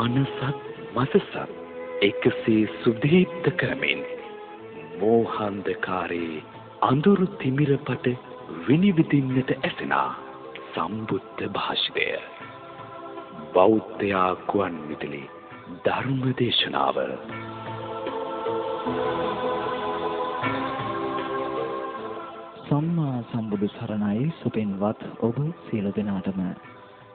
මනසත් මසසත් එකසේ සුදීප්ත කරමින් මෝහන්ධකාරයේ අඳුරු තිමිරපට විනිවිදින්නට ඇසෙනා සම්බුද්ධ භාෂිතය බෞද්ධ ගුවන් විදුලි ධර්ම දේශනාව සම්මා සම්බුදු සරණයි සුපින්වත් ඔබ සියලු දෙනාටම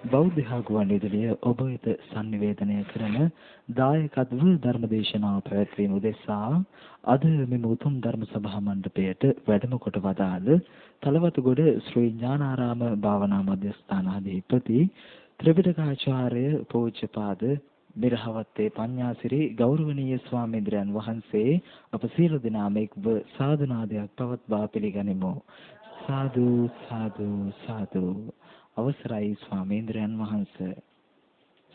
බෞද්ධ ගුවන් විදුලිය ඔබ වෙත sannivedanaya කරන දායකත්ව ධර්මදේශනාව පැවැත්වීම උදෙසා අද මෙම උතුම් ධර්ම සභා මණ්ඩපයට වැඩම කොට වදාළ තලවතුගොඩ ශ්‍රී ඥානාරාම භාවනා මධ්‍යස්ථානාධිපති ත්‍රිපිටකාචාර්ය පූජ්‍යපාද මිරහවත්තේ පඤ්ඤාසිරි ගෞරවනීය ස්වාමීන්ද්‍රයන් වහන්සේ අප සියලු දෙනාම එක්ව සාදුනාදයක් පවත්වා පිළිගනිමු. සාදු සාදු සාදු. අවසරයි ස්වාමීන්ද්‍රයන් වහන්සේ.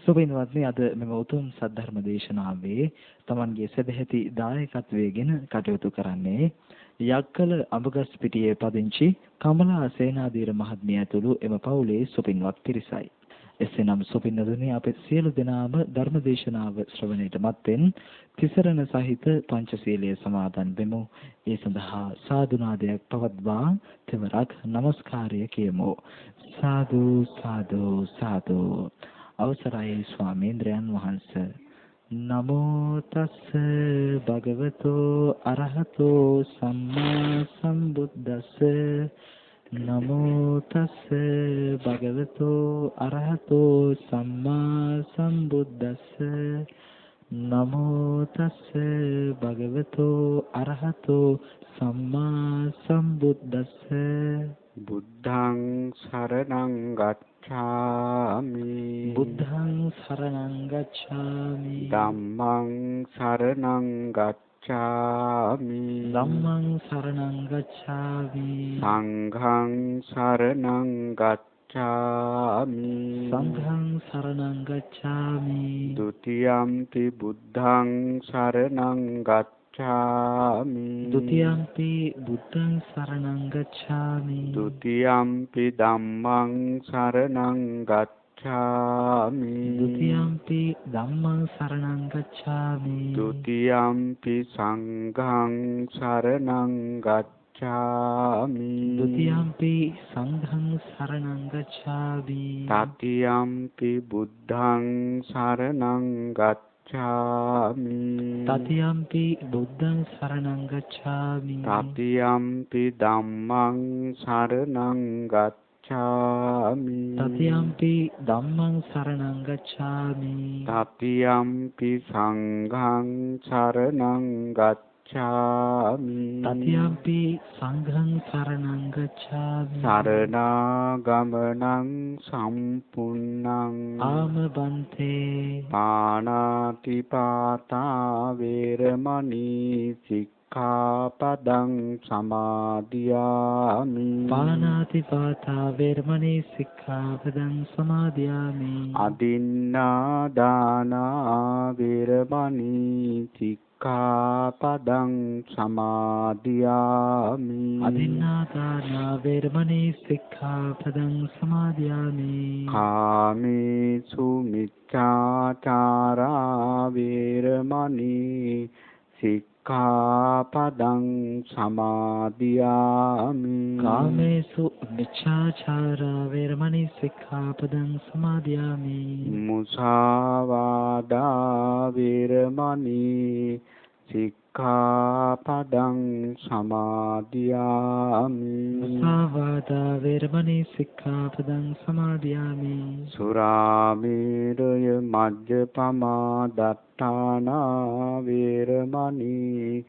සුබින්වත්නි, අද මෙම උතුම් සද්ධර්ම දේශනාවේ තමන්ගේ සදැහැති දායකත්වයෙන් කටයුතු කරන්නේ යක්කල අඹගස්පිටියේ පදිංචි කමලා සේනාධීර මහත්මිය ඇතුළු එම පවුලේ සුපින්වත් පිරිසයි. එසේනම් සුපින්නතුනි, අපේ සියලු දෙනාම ධර්ම දේශනාව ශ්‍රවණයට මත්ෙන් තිසරණ සහිත පංචශීලයේ සමාදන් වෙමු. ඒ සඳහා සාදුනාදයක් පවත්වා තෙවරක් নমස්කාරය කියමු. සාදු සාදු සාදු. අවසරයි ස්වාමීන්ද්‍රයන් වහන්සේ. නමෝ තස්ස භගවතෝ අරහතෝ සම්මා සම්බුද්දස්ස නමෝ තස්ස භගවතෝ අරහතෝ සම්මා සම්බුද්දස්ස නමෝ තස්ස භගවතෝ අරහතෝ සම්මා සම්බුද්දස්ස. බුද්ධං සරණං ගච්ඡාමි බුද්ධං සරණං ගච්ඡාමි ධම්මං සරණං ගච්ඡාමි ධම්මං සරණං ගච්ඡාමි සංඝං සරණං ගච්ඡාමි සංඝං සරණං ගච්ඡාමි ဒ ුතියම්පි බුද්ධං සරණං ගච්ඡාමි ဒ ුතියම්පි බුද්ධං සරණං ගච්ඡාමි ဒ ුතියම්පි ධම්මං සරණං ගච්ඡාමි ဒ ුතියම්පි ධම්මං සරණං ගච්ඡාමි ဒ ුතියම්පි සංඝං සරණං ගච්ඡාමි ဒ ුතියම්පි සංඝං සරණං ගච්ඡාමි တတိယံ පි බුද්ධං සරණං ගච්ඡාමි තතියම්පි බුද්ධං සරණං ගච්ඡාමි တတိယံ පි ධම්මං සරණං ගච්ඡාමි တတိယම්පි ධම්මං සරණං ගච්ඡාමි တတိယံ පි සංඝං සරණං ගච්ඡාමි တတိယම්පි සංඝං සරණං ගච්ඡාමි සරණාගමනං සම්පුන්නං ආමබන්තේ පාණාතිපාතා වේරමණී සික්ඛාපදං සමාදියාමි පාණාතිපාතා වේරමණී සික්ඛාපදං සමාදියාමි අදින්නාදානා වේරමණී සික්ඛාපදං සමාදියාමි අදින්නාදානා වේරමණී සික්ඛාපදං සමාදියාමි කාමේසු මිච්ඡාචාරා වේරමණී සික්ඛාපදං සමාදියාමි කාමේසු මිච්ඡාචාරා වේරමණී සික්ඛාපදං සමාදියාමි මුසාවාදා වේරමණී සික්ඛාපදං සමාදියාමි මුසාවාදා වේරමණී සික්ඛාපදං සමාදියාමි සුරාමේරය මජ්ජපමා දත්තානා වේරමණී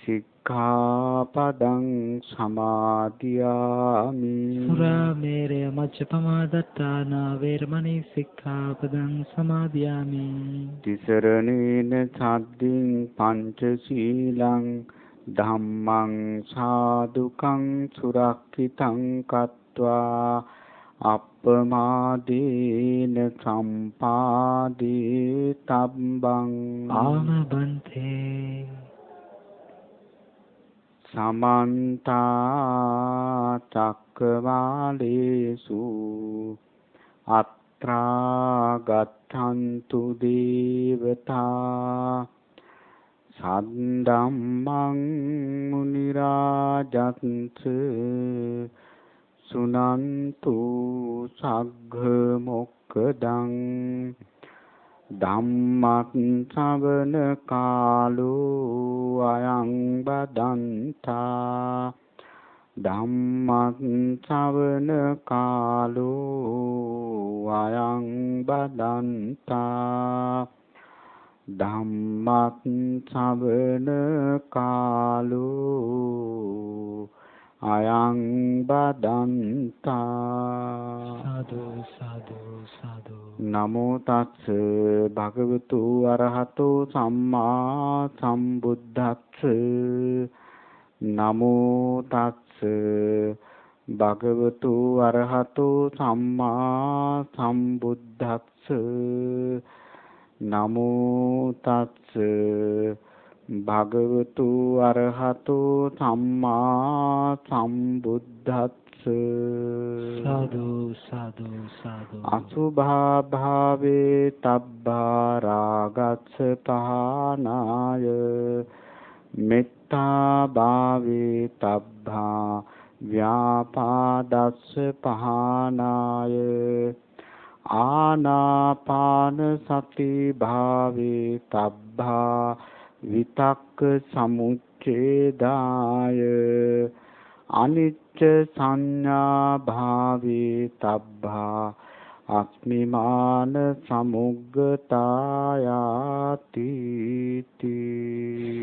සික්ඛාපදං සමාදියාමි සුරාමේරය මජ්ජපමා දත්තානා වේරමණී සික්ඛාපදං සමාදියාමි තිසරණේන සද්දින් පංචශීලං ධම්මං සාදුකං සුරක්ඛිතං කତ୍වා අප්පමාදේන සම්පාදේ තබ්බං ආමබන්තේ සමන්ත චක්කවාලේසු ගච්ඡන්තු දේවතා සද්දම්මං මුනි රාජත්ස සුනන්තු සග්ග මොක්ඛදං ධම්මත් ශ්‍රවණ කාලෝ අයං බදන්තා ධම්මත් ශ්‍රවණ කාලෝ අයං බදන්තා ධම්මත් ශ්‍රවණ කාලෝ අයං බදන්තා සාදු සාදු සාදු නමෝ තස්ස භගවතු අරහතෝ සම්මා සම්බුද්දස්ස නමෝ තස්ස භගවතු අරහතෝ සම්මා සම්බුද්දස්ස නමෝ තස්ස භගවතු අරහතෝ සම්මා සම්බුද්දස්ස සාදු සාදු සාදු අසුභා භාවේ තබ්බා රාගස්ස පහනාය මෙත්තා භාවේ තබ්බා ව්‍යාපාදස්ස පහනාය ආනාපාන සති භාවේ තබ්බා විතක්ක සමුච්ඡේදාය අනිච්ච සංඥා භාවේ තබ්බා අස්මිමාන සමුග්ගතායාති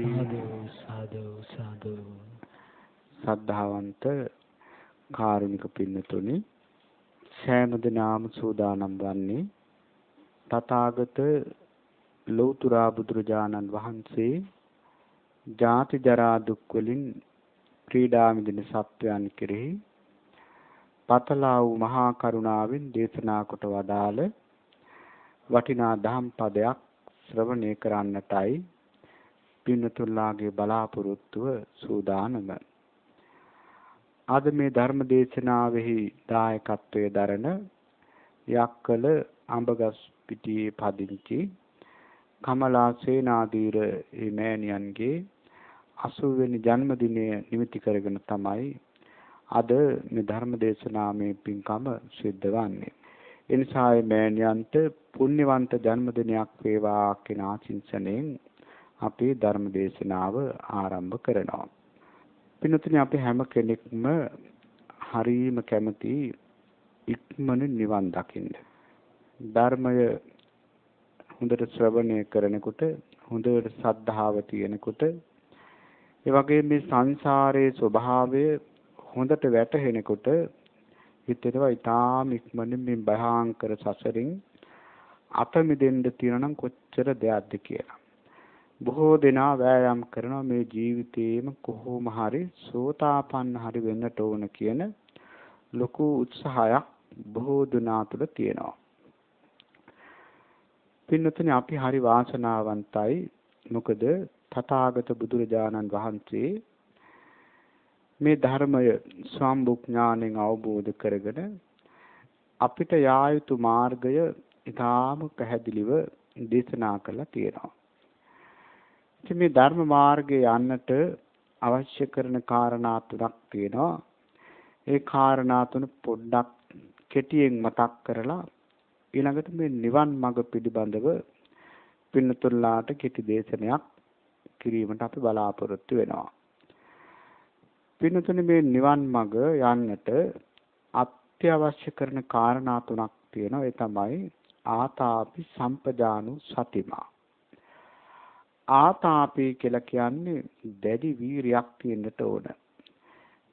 සාදු සාදු සාදු සද්ධාවන්ත කාරුණික පින්නතුනි සෑම දිනම සූදානම් වන්නේ තථාගත ලෞතර බුදුරජාණන් වහන්සේ ජාති ජරා දුක් වලින් ක්‍රීඩා මිදින සත්වයන් කෙරෙහි පතලා වූ මහා කරුණාවෙන් දේශනා කොට වදාළ වටිනා ධම් පදයක් ශ්‍රවණය කරන්නටයි පින්නතුල්ලාගේ බලාපොරොත්තුව සූදානම. අද මේ ධර්ම දේශනාවෙහි දායකත්වයේ දරන යක්කල අඹගස් පිටියේ පදිංචි කමලා සේනාධීර මෑණියන්ගේ 80 වෙනි ජන්මදිනය නිමිති කරගෙන තමයි අද මේ ධර්ම දේශනාවේ පින්කම සිද්ධ වන්නේ. ඒ නිසා මේ මෑණියන්ට පුණ්‍යවන්ත ජන්මදිනයක් වේවා කියන ආශිංසනයෙන් අපි ධර්ම දේශනාව ආරම්භ කරනවා. පින්තුනි අපි හැම කෙනෙක්ම හරීම කැමති ඉක්මන නිවන් දකින්න. ධර්මය හොඳට ශ්‍රවණය කරනකොට හොඳට ශ්‍රද්ධාව තියෙනකොට ඒ වගේ මේ සංසාරයේ ස්වභාවය හොඳට වැටහෙනකොට හිතේවා ඊටාම ඉක්මනින් මේ භයාංකර සසරින් අත මිදෙන්න තියෙනනම් කොච්චර දෙයක්ද කියලා. බොහෝ දෙනා වෑයම් කරනවා මේ ජීවිතේම කොහොම හරි සෝතාපන්න හරි වෙන්නට ඕන කියන ලොකු උත්සාහයක් බොහෝ දෙනා තුළ තියෙනවා. පින්නතුනි අපි හරි වාසනාවන්තයි. මොකද තථාගත බුදුරජාණන් වහන්සේ මේ ධර්මය සම්බුඥාණයෙන් අවබෝධ කරගෙන අපිට යා යුතු මාර්ගය ඉතාම පැහැදිලිව දේශනා කළා තියෙනවා. ඉතින් මේ ධර්ම මාර්ගයේ යන්නට අවශ්‍ය කරන කාරණා තුනක් තියෙනවා. ඒ කාරණා තුන පොඩ්ඩක් කෙටියෙන් මතක් කරලා ඊළඟට මේ නිවන් මඟ පිළිබඳව පින්නතුල්ලාට කෙටි දේශනයක් කිරීමට අපි බලාපොරොත්තු වෙනවා. පින්නතුනි මේ නිවන් මඟ යන්නට අත්‍යවශ්‍ය කරන කාරණා තුනක් තියෙනවා. ඒ තමයි ආතාපි සම්පජානු සතිමා. ආතාපි කියලා කියන්නේ දැඩි වීරියක් තියෙන්නට ඕන.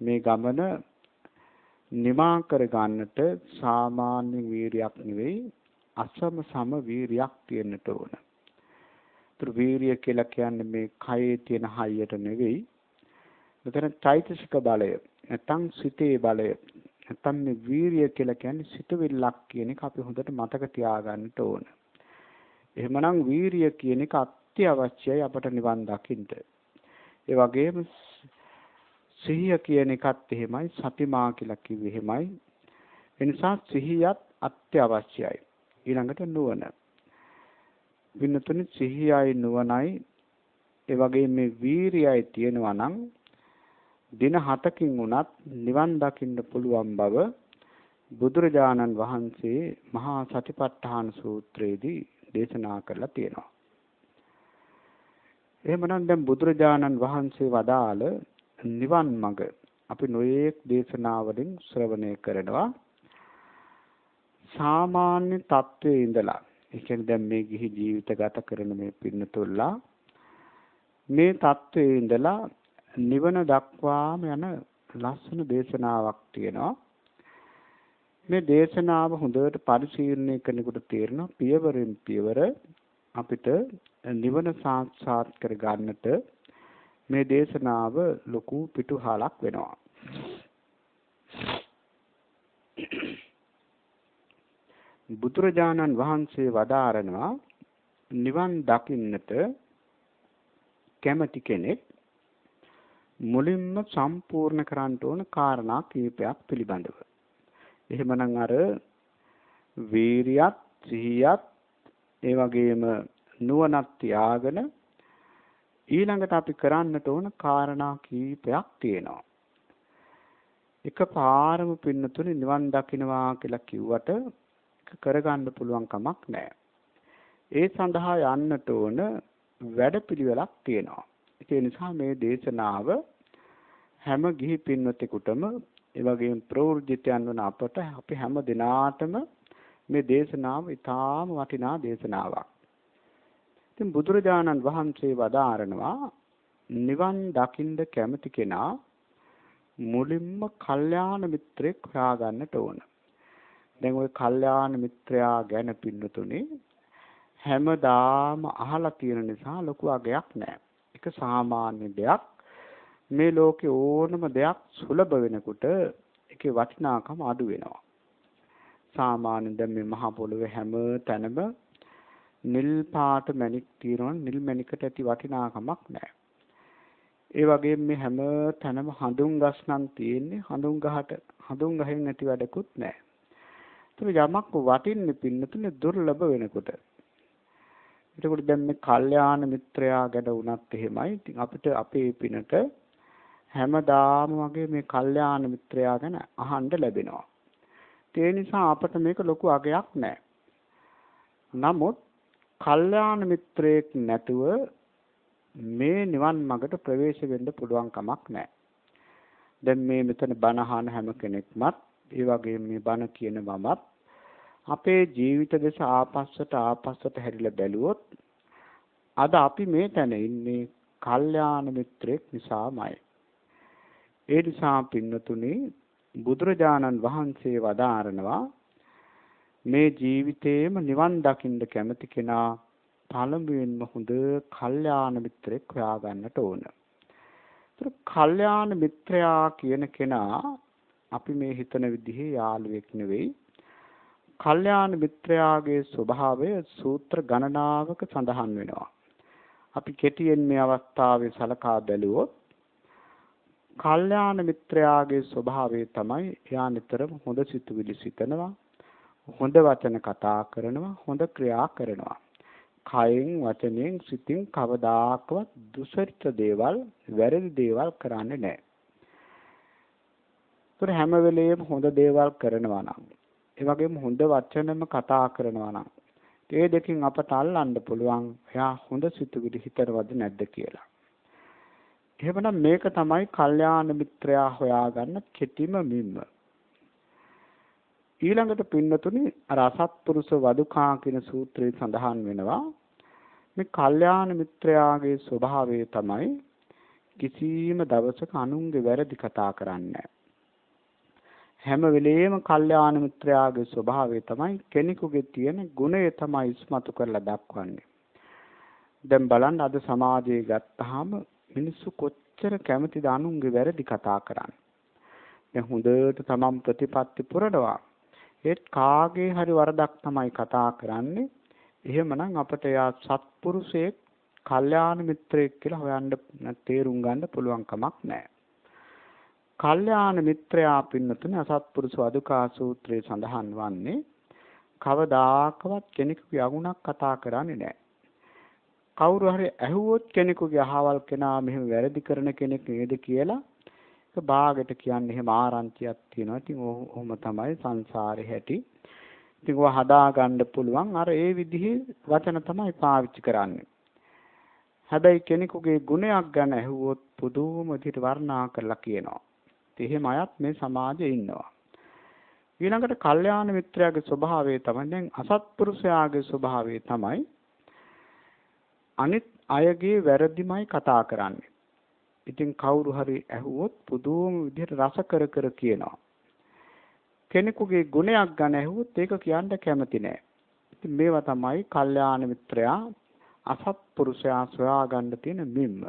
මේ ගමන නිමා කර ගන්නට සාමාන්‍ය වීරියක් නෙවෙයි අසම සම වීරියක් තියෙන්නට ඕන. ඒතර වීරිය කියලා කියන්නේ මේ කයේ තියෙන හයියට නෙවෙයි. මෙතන චෛතසික බලය නැත්නම් සිතේ බලය නැත්නම් මේ වීරිය කියලා කියන්නේ සිතවිල්ලක් කියන එක අපි හොඳට මතක තියාගන්න ඕන. එහෙමනම් වීරිය කියන එක අත්‍යවශ්‍යයි අපට නිවන් දකින්න. ඒ වගේම සිහිය කියන එකත් එහෙමයි, සතිමා කියලා කිව්වේ එහෙමයි. ඒ නිසා සිහියත් අත්‍යවශ්‍යයි. ඊළඟට නුවණ. පින්නතුනි සිහියයි නුවණයි ඒ වගේ මේ වීරියයි තියෙනවා නම් දින 7කින් උනත් නිවන් දකින්න පුළුවන් බව බුදුරජාණන් වහන්සේ මහා සතිපට්ඨාන සූත්‍රයේදී දේශනා කරලා තියෙනවා. එහෙමනම් දැන් බුදුරජාණන් වහන්සේ වදාළ නිවන් මඟ අපි නොයේක් දේශනාවලින් ශ්‍රවණය කරනවා. සාමාන්‍ය තත්වයේ ඉඳලා ඒ කියන්නේ දැන් මේ ගිහි ජීවිත ගත කරන මේ පින්නතුල්ලා මේ තත්වයේ ඉඳලා නිවන දක්වාම යන ලස්සන දේශනාවක් තියෙනවා. මේ දේශනාව හොඳට පරිශීලනය කරනකොට තේරෙනවා පියවරෙන් පියවර අපිට නිවන සාක්ෂාත් කර ගන්නට මේ දේශනාව ලොකු පිටුහලක් වෙනවා. බුදුරජාණන් වහන්සේ වදාරනවා නිවන් දකින්නට කැමති කෙනෙක් මුලින්ම සම්පූර්ණ කරන්න ඕන කාරණා කීපයක් පිළිබඳව. එහෙමනම් අර වීරියත් සිහියත් ඒ වගේම නුවණත් තියාගෙන ඊළඟට අපි කරන්නට ඕන කාරණා කීපයක් තියෙනවා. එකපාරම පින්නතුනේ නිවන් දකින්නවා කියලා කිව්වට කරගන්න පුළුවන් කමක් නැහැ. ඒ සඳහා යන්නට ඕන වැඩපිළිවෙලක් තියෙනවා. ඒ නිසා මේ දේශනාව හැම ගිහි පින්වතෙකුටම ඒ වගේම ප්‍රවෘජිතයන් වන අපට අපි හැම දිනාටම මේ දේශනාව ඉතාම වටිනා දේශනාවක්. ඉතින් බුදුරජාණන් වහන්සේ වදාරනවා නිවන් දකින්න කැමති කෙනා මුලින්ම කල්යාණ මිත්‍රෙක් හොයාගන්නට ඕන. දැන් ওই කල්යාණ මිත්‍රයා ගැන පින්නතුනේ හැමදාම අහලා තියෙන නිසා ලොකු අගයක් නැහැ. ඒක සාමාන්‍ය දෙයක්. මේ ලෝකේ ඕනම දෙයක් සුලභ වෙනකොට ඒකේ වටිනාකම අඩු වෙනවා. සාමාන්‍යයෙන් දැන් මේ මහ පොළොවේ හැම තැනම නිල් පාට මණික් තියෙනවා. නිල් මණිකට ඇති වටිනාකමක් නැහැ. ඒ වගේම මේ හැම තැනම හඳුන් ගස් නම් තියෙන්නේ හඳුන් ගහෙන් ඇති වැඩකුත් නැහැ. ඒක යමක් වටින්නේ පින්නතුනේ දුර්ලභ වෙනකොට. එතකොට දැන් මේ කල්යාණ මිත්‍රයා ගැන වුණත් එහෙමයි. ඉතින් අපිට අපේ පිනට හැමදාම වගේ මේ කල්යාණ මිත්‍රයා ගැන අහන්න ලැබෙනවා. ඒ නිසා අපට මේක ලොකු අගයක් නැහැ. නමුත් කල්යාණ මිත්‍රයෙක් නැතුව මේ නිවන් මඟට ප්‍රවේශ වෙන්න පුළුවන් කමක් නැහැ. දැන් මේ මෙතන බණ අහන හැම කෙනෙක්මත් ඒ වගේම මේ බණ කියන මමත් අපේ ජීවිත දේශ ආපස්සට හැරිලා බැලුවොත් අද අපි මේ තැන ඉන්නේ කල්යාණ මිත්‍රෙක් නිසාමයි. ඒ නිසා පින්නතුනි බුදුරජාණන් වහන්සේ වදාරනවා මේ ජීවිතේම නිවන් දකින්න කැමති කෙනා පළමුවෙන්ම හොඳ කල්යාණ මිත්‍රෙක් හොයාගන්නට ඕන. ඒතර කල්යාණ මිත්‍රයා කියන කෙනා අපි මේ හිතන විදිහේ යාළුවෙක් නෙවෙයි. කල්යාණ මිත්‍රයාගේ ස්වභාවය සූත්‍ර ගණනාවක සඳහන් වෙනවා. අපි කෙටියෙන් මේ අවස්ථාවේ සලකා බැලුවොත් කල්යාණ මිත්‍රයාගේ ස්වභාවය තමයි එයා නිතරම හොඳ සිතුවිලි සිතනවා, හොඳ වචන කතා කරනවා, හොඳ ක්‍රියා කරනවා. කයෙන් වචනෙන් සිතින් කවදාකවත් දුෂිත දේවල්, වැරදි දේවල් කරන්නේ නැහැ. ඒතර හැම වෙලෙම හොඳ දේවල් කරනවා නම්, ඒ වගේම හොඳ වචනම කතා කරනවා නම්, ඒ දෙකෙන් අපට අල්ලන්න පුළුවන් එයා හොඳ සිතුවිලි හිතනවද නැද්ද කියලා. එහෙමනම් මේක තමයි කල්යාණ මිත්‍රයා හොයාගන්න කෙටිම මිම්ම. ඊළඟට පින්නතුනි අර අසත්පුරුෂ වදුකා කියන සූත්‍රයේ සඳහන් වෙනවා මේ කල්යාණ මිත්‍රයාගේ ස්වභාවය තමයි කිසිම දවසක අනුන්ගේ වැරදි කතා කරන්නේ හැම වෙලෙම කල්යාණ මිත්‍රයාගේ ස්වභාවය තමයි කෙනෙකුගේ තියෙන ගුණය තමයි ඉස්මතු කරලා දක්වන්නේ. දැන් බලන්න අද සමාජයේ ගත්තාම මිනිස්සු කොච්චර කැමතිද අනුන්ගේ වැරදි කතා කරන්න. දැන් හොඳට තමන් ප්‍රතිපත්ති පුරනවා. ඒත් කාගේ හරි වරදක් තමයි කතා කරන්නේ. එහෙමනම් අපට යා සත්පුරුෂයෙක්, කල්යාණ මිත්‍රයෙක් කියලා හොයන්න තේරුම් ගන්න පුළුවන් කමක් නැහැ. කල්යාණ මිත්‍රයා පින්නතුනේ අසත්පුරුෂ වදුකා සූත්‍රයේ සඳහන් වන්නේ කවදාකවත් කෙනෙකුගේ අගුණක් කතා කරන්නේ නැහැ. කවුරු හරි ඇහුවොත් කෙනෙකුගේ අහවල් කෙනා මෙහෙම වැරදි කරන කෙනෙක් නේද කියලා ඒක බාගෙට කියන්නේ එහෙම ආරංචියක් තියෙනවා. ඉතින් ඔහොම තමයි සංසාරේ හැටි. ඉතින් ඔය හදා ගන්න පුළුවන් අර ඒ විදිහේ වචන තමයි පාවිච්චි කරන්නේ. හැබැයි කෙනෙකුගේ ගුණයක් ගැන ඇහුවොත් පුදුම විදිහට වර්ණනා කරලා කියනවා. ඉතින් එහෙම අයත් මේ සමාජයේ ඉන්නවා. ඊළඟට කල්යාණ මිත්‍රයාගේ ස්වභාවය තමයි දැන් අසත්පුරුෂයාගේ ස්වභාවය තමයි අනිත් අයගේ වැරදිමයි කතා කරන්නේ. ඉතින් කවුරු හරි ඇහුවොත් පුදුම විදිහට රස කර කර කියනවා. කෙනෙකුගේ ගුණයක් ගැන ඇහුවොත් ඒක කියන්න කැමති නෑ. ඉතින් මේවා තමයි කල්යාණ මිත්‍රයා අසත්පුරුෂයා සොයා ගන්න තියෙන මිම්ම.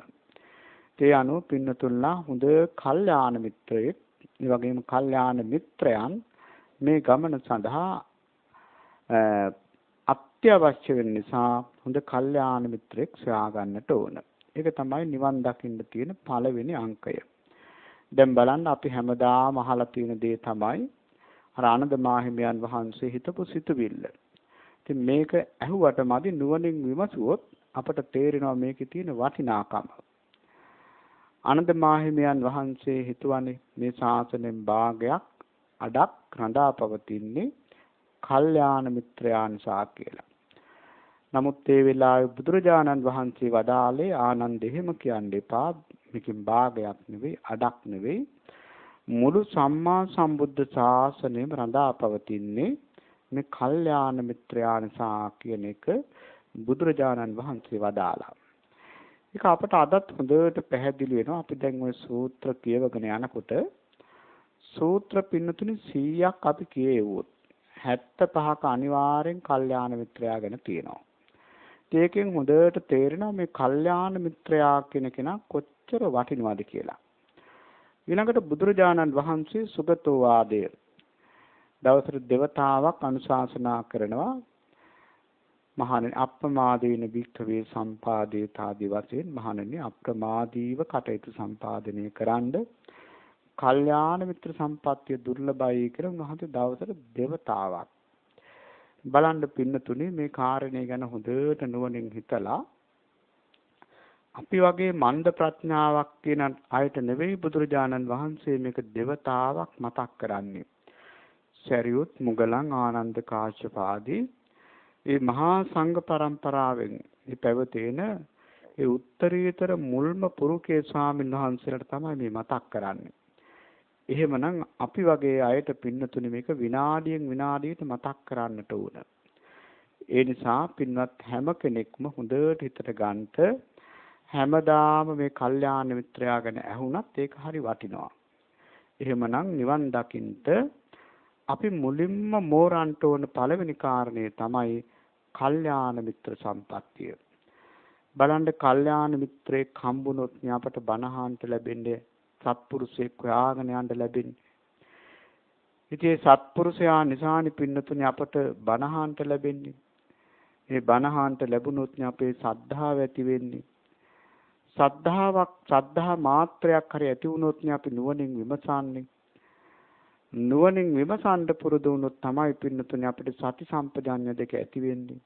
ඒ අනුව පින්නතුල්ලා හොඳ කල්යාණ මිත්‍රයෙක්, ඒ වගේම කල්යාණ මිත්‍රයන් මේ ගමන සඳහා අත්‍යවශ්‍ය වෙන නිසා හොඳ කල්යාණ මිත්‍රෙක් සොයා ගන්නට ඕන. ඒක තමයි නිවන් දකින්න තියෙන පළවෙනි අංකය. දැන් බලන්න අපි හැමදාම අහලා තියෙන දේ තමයි අර ආනන්ද මාහිමියන් වහන්සේ හිතපු සිතුවිල්ල. ඉතින් මේක ඇහුවට මදි නුවණින් විමසුවොත් අපට තේරෙනවා මේකේ තියෙන වටිනාකම. ආනන්ද මාහිමියන් වහන්සේ හිතුවනේ මේ ශාසනයෙන් භාගයක් අඩක් රඳා පවතින්නේ කල්යාණ මිත්‍රයා නිසා කියලා. නමුත් ඒ වෙලාවේ බුදුරජාණන් වහන්සේ වදාළේ ආනන්ද එහෙම කියන්න එපා. මේකෙන් භාගයක් නෙවෙයි අඩක් නෙවෙයි මුළු සම්මා සම්බුද්ධ ශාසනයම රඳා පවතින්නේ මේ කල්යාණ මිත්‍රයා නිසා කියන එක බුදුරජාණන් වහන්සේ වදාළා. ඒක අපට අදත් හොඳට පැහැදිලි වෙනවා. අපි දැන් ওই සූත්‍ර කියවගෙන යනකොට සූත්‍ර පින්නතුනේ 100ක් අපි කියෙව්වොත් 75ක අනිවාර්යෙන් කල්යාණ මිත්‍රයා ගැන තියෙනවා. ඒකෙන් හොඳට තේරෙනවා මේ කල්යාණ මිත්‍රයා කියන කෙනා කොච්චර වටිනවද කියලා. ඊළඟට බුදුරජාණන් වහන්සේ සුගතෝ වාදය දවසට දෙවතාවක් අනුශාසනා කරනවා. මහණෙනි අප්‍රමාදේන භික්ඛවේ සම්පාදේතාදී වශයෙන් මහණෙනි අප්‍රමාදීව කටයුතු සම්පාදනය කරන්න කල්යාණ මිත්‍ර සම්පත්තිය දුර්ලභයි කියලා උන්වහන්සේ දවසට දෙවතාවක් බලන්න පින්නතුනේ මේ කාරණේ ගැන හොඳට නුවණින් හිතලා අපි වගේ මන්ද ප්‍රඥාවක් තියෙන අයට නෙවෙයි බුදුරජාණන් වහන්සේ මේක දෙවතාවක් මතක් කරන්නේ. සරියුත් මුගලන් ආනන්ද කාශ්‍යප ආදී මේ මහා සංඝ පරම්පරාවෙන් මේ පැවතෙන ඒ උත්තරීතර මුල්ම පුරුකේ ස්වාමීන් වහන්සේලාට තමයි මේ මතක් කරන්නේ. එහෙමනම් අපි වගේ අයට පින්නතුනේ මේක විනාඩියෙන් විනාඩියට මතක් කරන්නට ඕන. ඒ නිසා පින්වත් හැම කෙනෙක්ම හොඳට හිතට ගන්නට හැමදාම මේ කල්යාණ මිත්‍රයා ගැන ඇහුණත් ඒක හරි වටිනවා. එහෙමනම් නිවන් දකින්ට අපි මුලින්ම මෝරන්ට ඕන පළවෙනි කාරණේ තමයි කල්යාණ මිත්‍ර සම්පත්තිය. බලන්න කල්යාණ මිත්‍රයෙක් හම්බුනොත් අපට බණහන්ට ලැබෙන්නේ සත්පුරුෂයෙක් හොයාගෙන යන්න ලැබෙන්නේ. ඉතින් සත්පුරුෂයා නිසානි පින්නතුනේ අපට බණහන්ට ලැබෙන්නේ. මේ බණහන්ට ලැබුණොත් අපේ ශ්‍රද්ධාව ඇති වෙන්නේ. ශ්‍රද්ධා මාත්‍රයක් හරි ඇති වුණොත් අපි නුවණින් විමසන්නේ. නුවණින් විමසන්න පුරුදු වුණොත් තමයි පින්නතුනේ අපිට සති සම්පජාඤ්ඤ දෙක ඇති වෙන්නේ.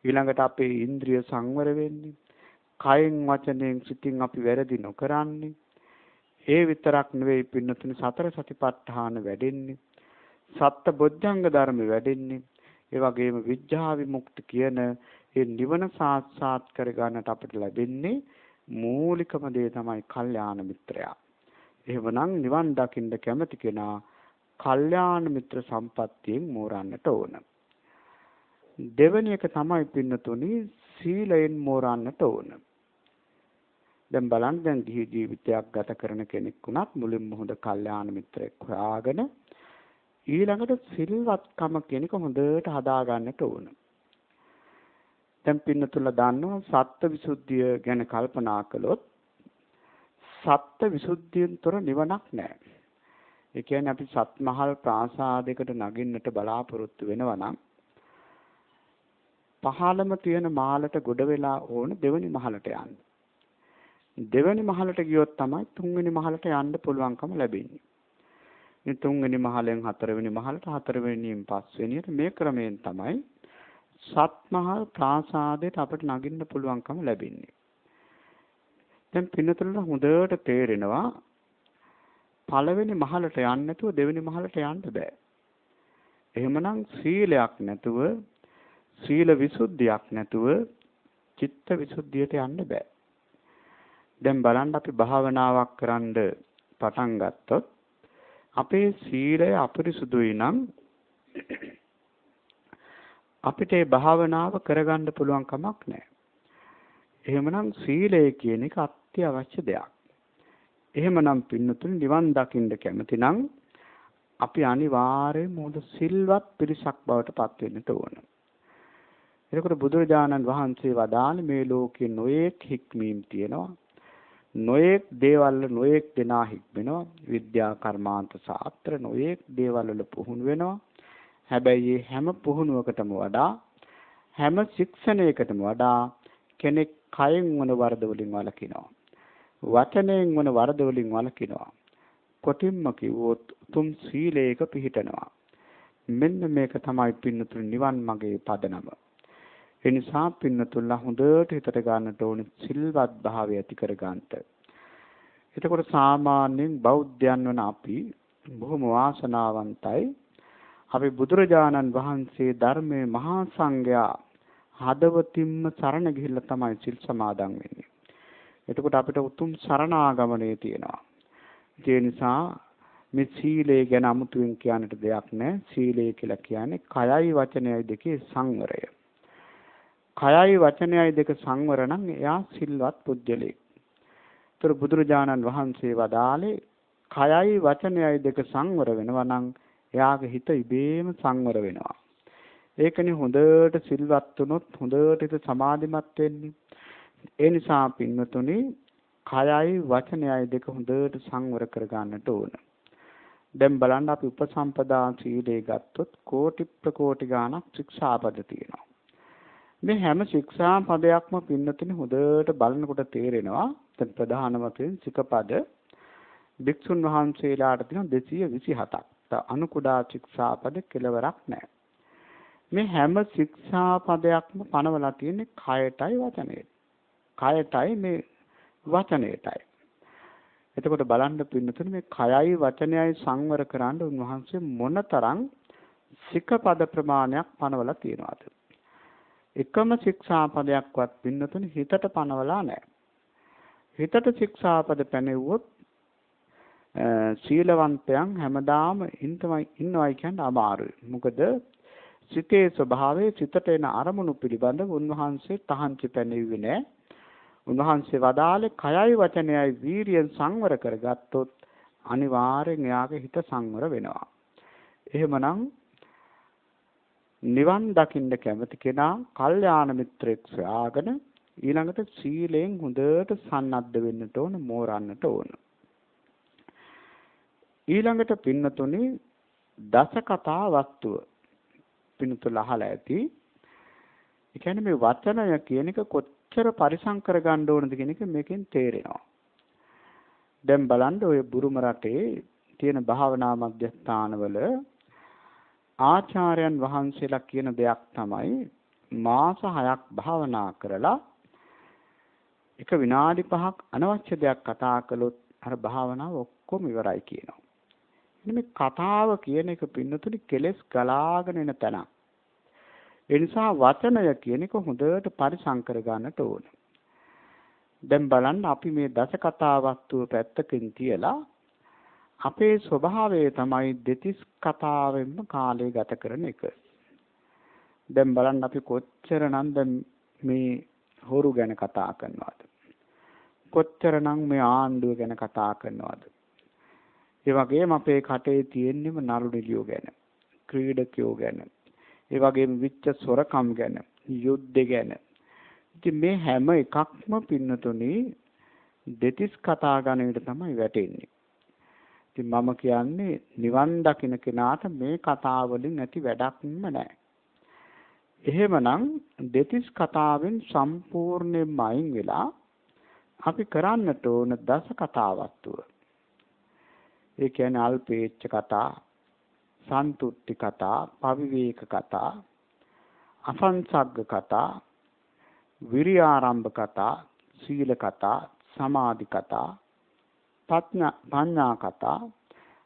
ඊළඟට අපේ ඉන්ද්‍රිය සංවර වෙන්නේ. කයෙන් වචනයෙන් සිතින් අපි වැරදි නොකරන්නේ. ඒ විතරක් නෙවෙයි පින්නතුනේ සතර සතිපට්ඨාන වැඩෙන්නේ. සත්ත බොජ්ජංග ධර්ම වැඩෙන්නේ. ඒ වගේම විඥා විමුක්ති කියන මේ නිවන සාක්ෂාත් කර ගන්නට අපිට ලැබෙන්නේ මූලිකම දේ තමයි කල්යාණ මිත්‍රයා. එහෙමනම් නිවන් දකින්න කැමති කෙනා කල්යාණ මිත්‍ර සම්පත්තියෙන් මෝරන්නට ඕන. දෙවෙනි එක තමයි පින්නතුනි සීලයෙන් මෝරන්නට ඕන. දැන් බලන්න දැන් ගිහි ජීවිතයක් ගත කරන කෙනෙක් වුණත් මුලින්ම හොඳ කල්යාණ මිත්‍රෙක් හොයාගෙන ඊළඟට සිල්වත්කම කෙනෙක් හොඳට හදා ගන්නට ඕන. දැන් පින්නතුලා දන්නවා සත්ත්ව විසුද්ධිය ගැන කල්පනා කළොත් සත්ත්ව විසුද්ධියෙන් තොර නිවනක් නැහැ. ඒ කියන්නේ අපි සත්මහල් ප්‍රාසාදයකට නගින්නට බලාපොරොත්තු වෙනවා නම් පහළම තියෙන මාලට ගොඩ වෙලා ඕන දෙවෙනි මහලට යන්න. දෙවෙනි මහලට ගියොත් තමයි තුන්වෙනි මහලට යන්න පුළුවන්කම ලැබෙන්නේ. මේ තුන්වෙනි මහලෙන් හතරවෙනි මහලට හතරවෙනියෙන් පස්වෙනියට මේ ක්‍රමයෙන් තමයි සත්මහල් ප්‍රාසාදයට අපිට නගින්න පුළුවන්කම ලැබෙන්නේ. දැන් පින්නතුලට හොඳට තේරෙනවා පළවෙනි මහලට යන්න නැතුව දෙවෙනි මහලට යන්න බෑ. එහෙමනම් සීලයක් නැතුව සීල විසුද්ධියක් නැතුව චිත්ත විසුද්ධියට යන්න බෑ. දැන් බලන්න අපි භාවනාවක් කරන්න පටන් ගත්තොත් අපේ සීලය අපරිසුදුයි නම් අපිට ඒ භාවනාව කරගන්න පුළුවන් කමක් නැහැ. එහෙමනම් සීලය කියන එක අත්‍යවශ්‍ය දෙයක්. එහෙමනම් පින්නතුනි නිවන් දකින්න කැමති නම් අපි අනිවාර්යයෙන්ම මොකද සිල්වත් පිරිසක් බවට පත් වෙන්න ඕන. එතකොට බුදුරජාණන් වහන්සේ වදාළ මේ ලෝකේ නොයෙක් හික්මීම් තියෙනවා. නොයෙක් දේවල් නොයෙක් දෙනා හික්මෙනවා. විද්‍යා කර්මාන්ත ශාස්ත්‍ර නොයෙක් දේවල් වල පුහුණු වෙනවා. හැබැයි මේ හැම පුහුණුවකටම වඩා හැම ශික්ෂණයකටම වඩා කෙනෙක් කයෙන් වන වරද වලින් වළකිනවා. වචනයෙන් වන වරද වලින් වළකිනවා. කොටින්ම කිව්වොත් උතුම් සීලයක පිහිටනවා. මෙන්න මේක තමයි පින්නතුන් නිවන් මාගේ පදනම. ඒ නිසා පින්නතුන්ලා හොඳට හිතට ගන්නට ඕනේ සිල්වත් භාවය ඇති කර ගන්නට. එතකොට සාමාන්‍යයෙන් බෞද්ධයන් වන අපි බොහොම වාසනාවන්තයි. අපි බුදුරජාණන් වහන්සේ ධර්මයේ මහා සංඝයා හදවතින්ම සරණ ගිහිල්ලා තමයි සිල් සමාදන් වෙන්නේ. එතකොට අපිට උතුම් සරණාගමනයේ තියෙනවා. ඒ නිසා මේ සීලය ගැන අමුතුවෙන් කියන්නට දෙයක් නැහැ. සීලය කියලා කියන්නේ කයයි වචනයයි දෙකේ සංවරය. කයයි වචනයයි දෙක සංවර නම් එයා සිල්වත් පුජ්‍යලෙක්. ඒතර බුදුරජාණන් වහන්සේ වදාළේ කයයි වචනයයි දෙක සංවර වෙනවා නම් එයාගේ හිත ඉබේම සංවර වෙනවා. ඒකනේ හොඳට සිල්වත් වුණොත් හොඳට හිත සමාධිමත් වෙන්නේ. ඒ නිසා පින්වතුනි කයයි වචනයයි දෙක හොඳට සංවර කර ගන්නට ඕන. දැන් බලන්න අපි උපසම්පදා සීලය ගත්තොත් කෝටි ප්‍රකෝටි ගාණක් ශික්ෂාපද තියෙනවා. මේ හැම ශික්ෂාපදයක්ම පින්නතුනි හොඳට බලනකොට තේරෙනවා. දැන් ප්‍රධාන වශයෙන් සිකපද භික්ෂුන් වහන්සේලාට තියෙන 227ක්. අනු කුඩා ශික්ෂාපද කෙලවරක් නැහැ. මේ හැම ශික්ෂාපදයක්ම පනවලා තියෙන්නේ කයටයි වචනයටයි. කයටයි මේ වචනයටයි. එතකොට බලන්න පින්නතුනි මේ කයයි වචනයයි සංවර කරන්න උන්වහන්සේ මොනතරම් සිකපද ප්‍රමාණයක් පනවලා තියෙනවද? එකම ශික්ෂාපදයක්වත් පින්නතුනි හිතට පනවලා නැහැ. හිතට ශික්ෂාපද පැනෙව්වොත් සීලවන්තයන් හැමදාම ඉන්නවයි කියන්නේ අමාරුයි. මොකද සිතේ ස්වභාවයේ සිතට එන අරමුණු පිළිබඳව උන්වහන්සේ තහංචි පැනෙන්නේ නැහැ. උන්වහන්සේ වදාළේ කයයි වචනයයි වීරියෙන් සංවර කරගත්තොත් අනිවාර්යෙන් එයාගේ හිත සංවර වෙනවා. එහෙමනම් නිවන් දකින්න කැමති කෙනා කල්යාණ මිත්‍රෙක් සොයාගෙන ඊළඟට සීලයෙන් හොඳට සන්නද්ධ වෙන්නට ඕන, මෝරන්නට ඕන. ඊළඟට පින්නතුනි දස කතා වස්තුව පින්නතුල අහලා ඇති. ඒ කියන්නේ මේ වචනය කියන එක කොච්චර පරිසම් කර ගන්න ඕනද කියන එක මේකෙන් තේරෙනවා. දැන් බලන්න ඔය බුරුම රටේ තියෙන භාවනා මධ්‍යස්ථානවල ආචාර්යයන් වහන්සේලා කියන දෙයක් තමයි මාස 6ක් භාවනා කරලා එක විනාඩි 5ක් අනවශ්‍ය දෙයක් කතා කළොත් අර භාවනාව ඔක්කොම ඉවරයි කියනවා. මේ කතාව කියන එක පින්නතුනි කෙලස් ගලාගෙන එන තැනක්. ඒ නිසා වචනය කියන එක හොඳට පරිසම් කර ගන්නට ඕන. දැන් බලන්න අපි මේ දස කතා වස්තුව පැත්තකින් තියලා අපේ ස්වභාවය තමයි දෙතිස් කතාවෙන්ම කාලය ගත කරන එක. දැන් බලන්න අපි කොච්චරනම් දැන් මේ හොරු ගැන කතා කරනවද? කොච්චරනම් මේ ආණ්ඩුව ගැන කතා කරනවද? ඒ වගේම අපේ කටේ තියෙන්නම නළු නිළියෝ ගැන, ක්‍රීඩකයෝ ගැන, ඒ වගේම විච්ච සොරකම් ගැන, යුද්ධ ගැන. ඉතින් මේ හැම එකක්ම පින්නතුනි දෙතිස් කතා ගණනට තමයි වැටෙන්නේ. ඉතින් මම කියන්නේ නිවන් දකින්න කෙනාට මේ කතා වලින් ඇති වැඩක්ම නැහැ. එහෙමනම් දෙතිස් කතාවෙන් සම්පූර්ණයෙන්ම අයින් වෙලා අපි කරන්නට ඕන දස කතා වස්තුව. ඒ කියන්නේ අල්පේච්ඡ කතා, සන්තුට්ටි කතා, පවිවේක කතා, අසංසග්ග කතා, විරියාරම්භ කතා, සීල කතා, සමාධි කතා, පඤ්ඤා කතා,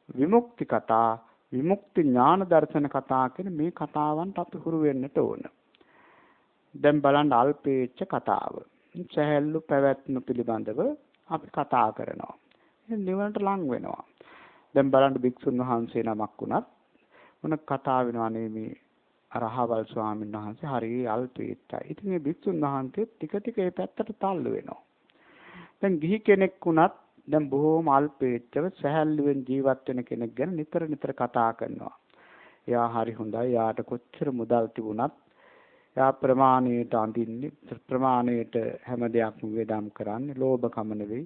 විමුක්ති කතා, විමුක්ති ඥාන දර්ශන කතා කියන මේ කතාවන්ට අපි හුරු වෙන්නට ඕන. දැන් බලන්න අල්පේච්ඡ කතාව. සහැල්ලු පැවැත්ම පිළිබඳව අපි කතා කරනවා. නිවනට ලං වෙනවා. දැන් බලන්න භික්ෂුන් වහන්සේ නමක් වුණත් මොන කතා වෙනවනේ මේ අරහවල් ස්වාමීන් වහන්සේ හරිය අල්පේච්ඡයි. ඉතින් මේ භික්ෂුන් වහන්සේ ටික ටික ඒ පැත්තට තල්ලු වෙනවා. දැන් ගිහි කෙනෙක් වුණත් දැන් බොහෝම අල්පේච්ඡව සහැල්ලුවෙන් ජීවත් වෙන කෙනෙක් ගැන නිතර නිතර කතා කරනවා. එයා හරි හොඳයි. යාට කොච්චර මුදල් තිබුණත් එයා ප්‍රමාණයට අඳින්නේ, ප්‍රමාණයට හැම දෙයක්ම වේදම් කරන්නේ, ලෝභකම නෙවෙයි.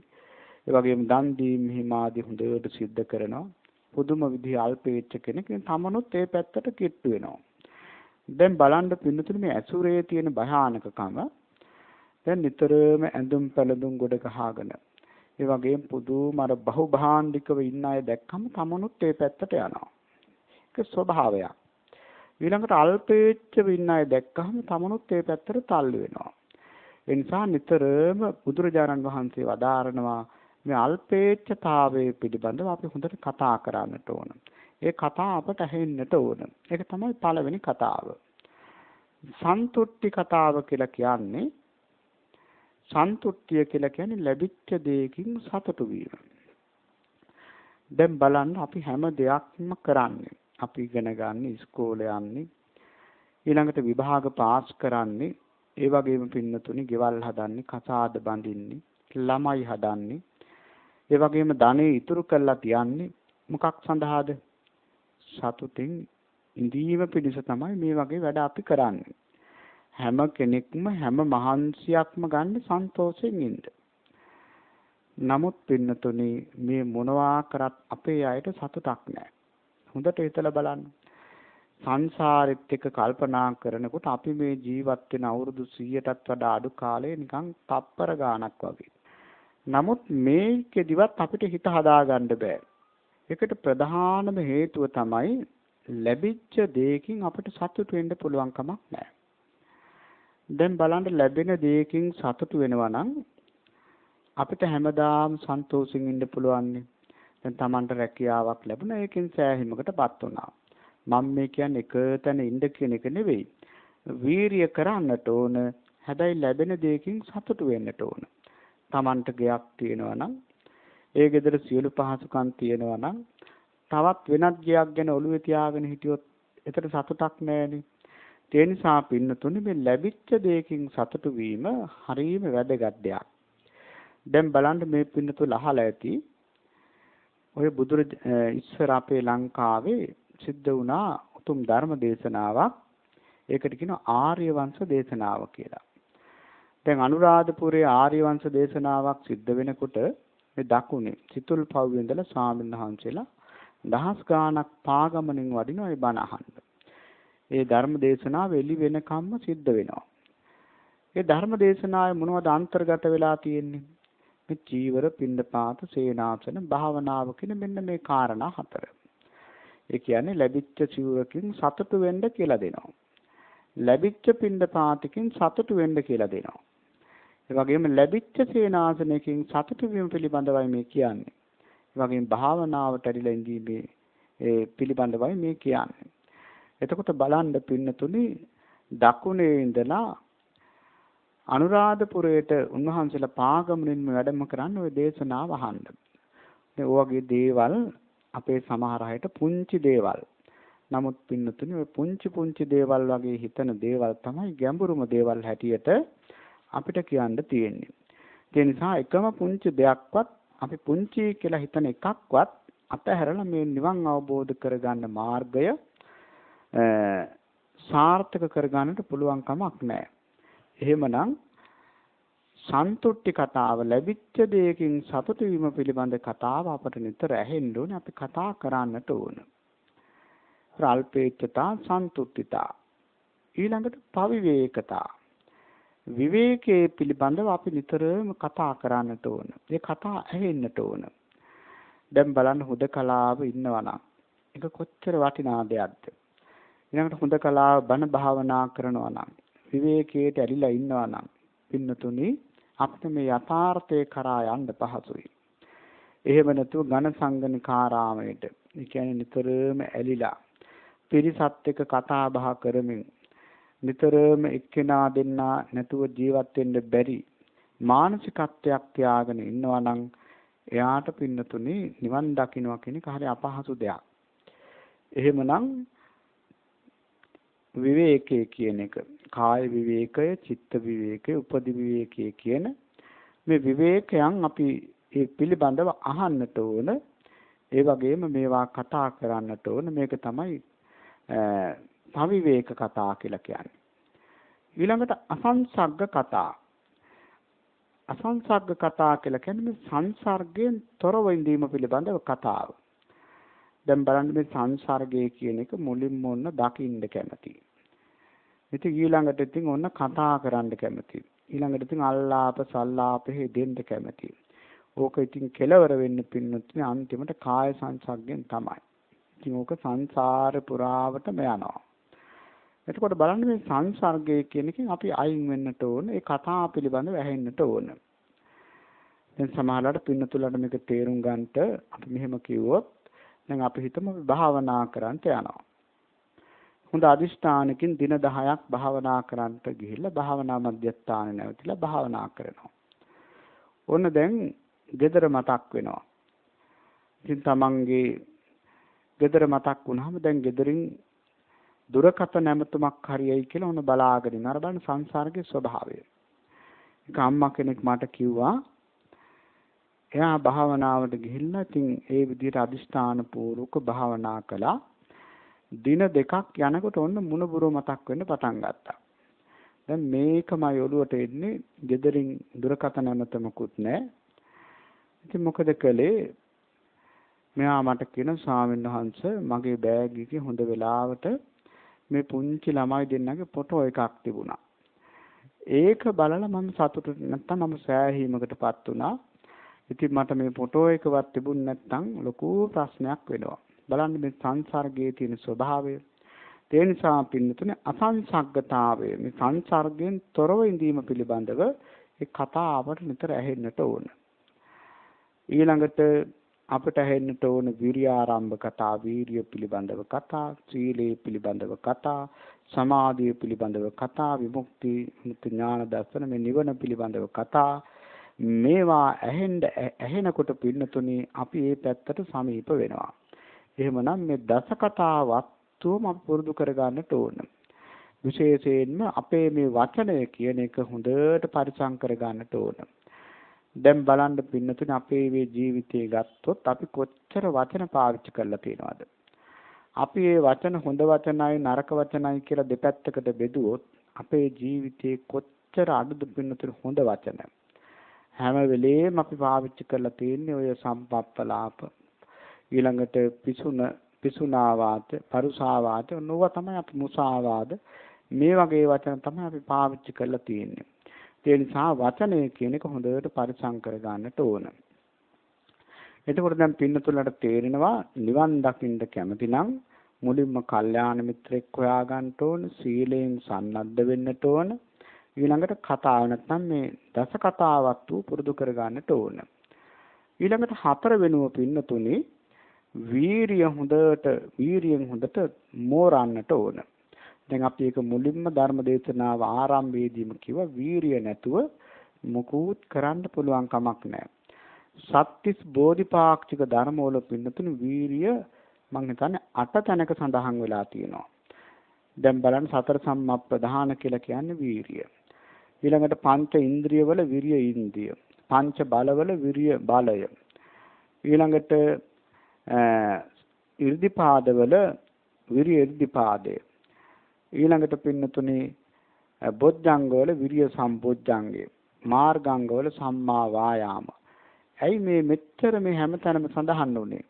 ඒ වගේම දන් දීම හිමාදී හොඳට සිද්ධ කරනවා. පුදුම විදිහේ අල්පේච්ඡ කෙනෙක්. තමනුත් ඒ පැත්තට කිට්ටු වෙනවා. දැන් බලන්න පින්නතුනේ මේ ඇසුරේ තියෙන භයානකකම. දැන් නිතරම ඇඳුම් පැළඳුම් ගොඩ ගහගෙන ඒ වගේම පුදුම අර බහුභාණ්ඩිකව ඉන්න අය දැක්කම තමනුත් ඒ පැත්තට යනවා. ඒක ස්වභාවයක්. ඊළඟට අල්පේච්ඡව ඉන්න අය දැක්කම තමනුත් ඒ පැත්තට තල්ලු වෙනවා. ඒ නිසා නිතරම බුදුරජාණන් වහන්සේ වදාරනවා මේ අල්පේච්ඡතාවයේ පිළිබඳව අපි හොඳට කතා කරන්නට ඕන. ඒ කතාව අපට ඇහෙන්නට ඕන. ඒක තමයි පළවෙනි කතාව. සන්තුට්ටි කතාව කියලා කියන්නේ සන්තුට්ඨිය කියලා කියන්නේ ලැබිච්ච දෙයකින් සතුටු වීම. දැන් බලන්න අපි හැම දෙයක්ම කරන්නේ. අපි ඉගෙන ගන්න ඉස්කෝලේ යන්නේ. ඊළඟට විභාග පාස් කරන්නේ. ඒ වගේම පින්නතුනි ගෙවල් හදන්නේ, කසාද බඳින්නේ, ළමයි හදන්නේ. ඒ වගේම ධනෙ ඉතුරු කරලා තියන්නේ මොකක් සඳහාද? සතුටින් ඉඳීම පිණිස තමයි මේ වගේ වැඩ අපි කරන්නේ. හැම කෙනෙක්ම හැම මහන්සියක්ම ගන්න සන්තෝෂයෙන් ඉන්න. නමුත් පින්නතුනි මේ මොනවා කරත් අපේ අයට සතුටක් නැහැ. හොඳට හිතලා බලන්න. සංසාරෙත් එක්ක කල්පනා කරනකොට අපි මේ ජීවත් වෙන අවුරුදු 100ටත් වඩා අඩු කාලේ නිකන් තප්පර ගාණක් වගේ. නමුත් මේකෙදිවත් අපිට හිත හදාගන්න බෑ. ඒකට ප්‍රධානම හේතුව තමයි ලැබිච්ච දෙයකින් අපිට සතුටු වෙන්න පුළුවන් කමක් නැහැ. දැන් බලන්න ලැබෙන දෙයකින් සතුටු වෙනවා නම් අපිට හැමදාම සන්තෝෂෙන් ඉන්න පුළුවන්. දැන් Tamanට රැකියාවක් ලැබුණා, ඒකෙන් සෑහීමකටපත් වුණා. මම මේ කියන්නේ එක තැන ඉන්න කියන එක නෙවෙයි. වීරිය කරන්නට ඕන. හැබැයි ලැබෙන දෙයකින් සතුටු වෙන්නට ඕන. Tamanට ගයක් තියෙනවා නම්, ඒ ගෙදර සියලු පහසුකම් තියෙනවා නම්, තවත් වෙනත් ගයක් ගැන ඔළුවේ තියාගෙන හිටියොත් එතන සතුටක් නැහැනේ. ඒ නිසා පින්නතුනේ මේ ලැබිච්ච දෙයකින් සතුටු වීම හරියම වැදගත් දෙයක්. දැන් බලන්න මේ පින්නතුල අහලා ඇති ඔය ඉස්සර අපේ ලංකාවේ සිද්ධ වුණා උතුම් ධර්ම දේශනාවක්. ඒකට කියනවා ආර්ය වංශ දේශනාව කියලා. දැන් අනුරාධපුරයේ ආර්ය වංශ දේශනාවක් සිද්ධ වෙනකොට මේ දකුණේ සිතුල් පව්වේ ඉඳලා ස්වාමීන් වහන්සේලා දහස් ගාණක් පාගමනින් වඩිනවා ඒ බණ අහන්න. ඒ ධර්ම දේශනාව එළි වෙනකම්ම සිද්ධ වෙනවා. ඒ ධර්ම දේශනාවේ මොනවද අන්තර්ගත වෙලා තියෙන්නේ? මේ චීවර, පිණ්ඩපාත, සේනාසන, භාවනාව කියන මෙන්න මේ කාරණා හතර. ඒ කියන්නේ ලැබිච්ච චීවරකින් සතුටු වෙන්න කියලා දෙනවා. ලැබිච්ච පිණ්ඩපාතකින් සතුටු වෙන්න කියලා දෙනවා. ඒ වගේම ලැබිච්ච සේනාසනකින් සතුටු වීම පිළිබඳවයි මේ කියන්නේ. ඒ වගේම භාවනාවට ඇරිලා ඉඳීමේ ඒ පිළිබඳවයි මේ කියන්නේ. එතකොට බලන්න පින්නතුනි දකුණේ ඉඳලා අනුරාධපුරයට උන්වහන්සේලා පාගමනින්ම වැඩම කරන්නේ ওই දේශනාව අහන්න. මේ වගේ දේවල් අපේ සමහර අයට පුංචි දේවල්. නමුත් පින්නතුනි ওই පුංචි දේවල් වගේ හිතන දේවල් තමයි ගැඹුරුම දේවල් හැටියට අපිට කියන්න තියෙන්නේ. ඒ නිසා එකම පුංචි දෙයක්වත් අපි පුංචි කියලා හිතන එකක්වත් අතහැරලා මේ නිවන් අවබෝධ කරගන්න මාර්ගය සාර්ථක කරගන්නට පුළුවන් කමක් නැහැ. එහෙමනම් සන්තුට්ටි කතාව ලැබිච්ච දෙයකින් සතුටු වීම පිළිබඳ කතාව අපට නිතර ඇහෙන්න ඕනේ. අපි කතා කරන්නට ඕන. අල්පේච්ඡතා, සන්තුට්ඨිතා. ඊළඟට පවිවේකතා. විවේකයේ පිළිබඳව අපි නිතරම කතා කරන්නට ඕන. ඒ කතා ඇහෙන්නට ඕන. දැන් බලන්න හුදකලාව ඉන්නවා නම් ඒක කොච්චර වටිනා දෙයක්ද? ඊළඟට හුදකලාව බණ භාවනා කරනවා නම් විවේකයට ඇලිලා ඉන්නවා නම් පින්නතුනි අපිට මේ යථාර්ථය කරා යන්න පහසුයි. එහෙම නැතුව ඝන සංගණිකාරාමයට ඒ කියන්නේ නිතරම ඇලිලා පිරිසත් එක්ක කතා බහ කරමින් නිතරම එක්කෙනා දෙන්නා නැතුව ජීවත් වෙන්න බැරි මානසිකත්වයක් තියාගෙන ඉන්නවා නම් එයාට පින්නතුනි නිවන් දකින්නවා කියන එක හරි අපහසු දෙයක්. එහෙමනම් විවේකයේ කියන එක කාය විවේකය, චිත්ත විවේකය, උපදි විවේකයේ කියන මේ විවේකයන් අපි ඒ පිළිබඳව අහන්නට ඕන. ඒ වගේම මේවා කතා කරන්නට ඕන. මේක තමයි පවිවේක කතා කියලා කියන්නේ. ඊළඟට අසංසග්ග කතා. අසංසග්ග කතා කියලා කියන්නේ මේ සංසර්ගයෙන් තොරව ඉඳීම පිළිබඳව කතාව. දැන් බලන්න මේ සංසර්ගය කියන එක මුලින්ම ඔන්න දකින්න කැමති. ඉතින් ඊළඟට ඉතින් ඔන්න කතා කරන්න කැමති. ඊළඟට ඉතින් අල්ලාප සල්ලාපෙහි දෙන්න කැමති. ඕක ඉතින් කෙලවර වෙන්න පින්නතුනේ අන්තිමට කාය සංසර්ගයෙන් තමයි. ඉතින් ඕක සංසාර පුරාවටම යනවා. එතකොට බලන්න මේ සංසර්ගය කියන එකෙන් අපි අයින් වෙන්නට ඕන. ඒ කතා පිළිබඳව ඇහෙන්නට ඕන. දැන් සමහරවිට පින්නතුලට මේක තේරුම් ගන්නට අපි මෙහෙම කිව්වොත් දැන් අපි හිතමු භාවනා කරන්නට යනවා. හොඳ අදිෂ්ඨානකින් දින 10ක් භාවනා කරන්නට ගිහිල්ලා භාවනා මධ්‍යස්ථානේ නැවතිලා භාවනා කරනවා. ඔන්න දැන් gedara මතක් වෙනවා. ඉතින් තමන්ගේ gedara මතක් වුණාම දැන් gederin දුරකථන නැමතුමක් හරියයි කියලා ඔන්න බලාගෙන ඉන්න. අර බලන්න සංසාරයේ ස්වභාවය. ඒක අම්මා කෙනෙක් මට කිව්වා. එයා භාවනාවට ගිහිල්ලා ඉතින් ඒ විදිහට අදිෂ්ඨාන පූර්වක භාවනා කළා. දින දෙකක් යනකොට ඔන්න මුණුබුරු මතක් වෙන්න පටන් ගත්තා. දැන් මේකමයි ඔළුවට එන්නේ. gederin දුරකථන නැමතමකුත් නැහැ. ඉතින් මොකද කළේ? මෙයා මට කියන ස්වාමීන් වහන්සේ මගේ බෑග් එකේ හොඳ වෙලාවට මේ පුංචි ළමයි දෙන්නගේ ෆොටෝ එකක් තිබුණා. ඒක බලලා මම සතුටු නැත්තම් මම සෑහීමකටපත් වුණා. ඉතින් මට මේ ෆොටෝ එකවත් තිබුණ නැත්නම් ලොකු ප්‍රශ්නයක් වෙනවා. බලන්න මේ සංසර්ගයේ තියෙන ස්වභාවය. ඒ නිසා පින්නතුනේ අසංසග්ගතාවය මේ සංසර්ගයෙන් තොරව ඉඳීම පිළිබඳව ඒ කතාවට නිතර ඇහෙන්නට ඕන. ඊළඟට අපිට ඇහෙන්නට ඕන විරියාරම්භ කතා, වීරිය පිළිබඳව කතා, සීලේ පිළිබඳව කතා, සමාධිය පිළිබඳව කතා, විමුක්ති ඥාන දර්ශන මේ නිවන පිළිබඳව කතා. මේවා ඇහෙනකොට පින්නතුනේ අපි මේ පැත්තට සමීප වෙනවා. එහෙමනම් මේ දස කතාවත්තුම අපි පුරුදු කරගන්නට ඕන. විශේෂයෙන්ම අපේ මේ වචනය කියන එක හොඳට පරිසම් කරගන්නට ඕන. දැන් බලන්න පින්නතුනේ අපේ මේ ජීවිතය ගත්තොත් අපි කොච්චර වචන පාවිච්චි කරලා තියෙනවද? අපි මේ වචන හොඳ වචනයි නරක වචනයි කියලා දෙපැත්තකට බෙදුවොත් අපේ ජීවිතේ කොච්චර අඩුද පින්නතුනේ හොඳ වචන. හැම වෙලේම අපි පාවිච්චි කරලා තියෙන්නේ ඔය සම්පප්පලාප ඊළඟට පිසුනාවාද පරුසාවාද නොව තමයි අපි මුසාවාද මේ වගේ වචන තමයි අපි පාවිච්චි කරලා තියෙන්නේ. ඒ නිසා වචනය කියන එක හොඳට පරිසම් කර ගන්නට ඕන. එතකොට දැන් පින්නතුලට තේරෙනවා නිවන් දකින්න කැමති නම් මුලින්ම කල්යාණ මිත්‍රෙක් හොයා ගන්න ඕන, සීලයෙන් සන්නද්ධ වෙන්නට ඕන. ඊළඟට කතාව නැත්නම් මේ දස කතාවත් පුරුදු කර ගන්නට ඕන. ඊළඟට හතර වෙනුව පින්නතුනේ වීරියෙන් හොඳට මෝරන්නට ඕන. දැන් අපි ඒක මුලින්ම ධර්ම දේශනාව ආරම්භයේදීම කිව්වා වීරිය නැතුව මුකුත් කරන්න පුළුවන් කමක් නැහැ. සත්‍තිස් බෝධිපාක්ෂික ධර්මවල පින්නතුනේ වීරිය මම හිතන්නේ 8 තැනක සඳහන් වෙලා තියෙනවා. දැන් බලන්න සතර සම්මප්පදාන කියලා කියන්නේ වීරිය. ඊළඟට පංච ඉන්ද්‍රියවල විරිය ඉන්ද්‍රිය. පංච බලවල විරිය බලය. ඊළඟට ඉර්ධිපාදවල විරිය ඉර්ධිපාදය. ඊළඟට පින්නතුනේ බොජ්ජංගවල විරිය සම්බොජ්ජංගය. මාර්ගාංගවල සම්මා වායාම. ඇයි මේ මෙච්චර මේ හැමතැනම සඳහන් වුනේ?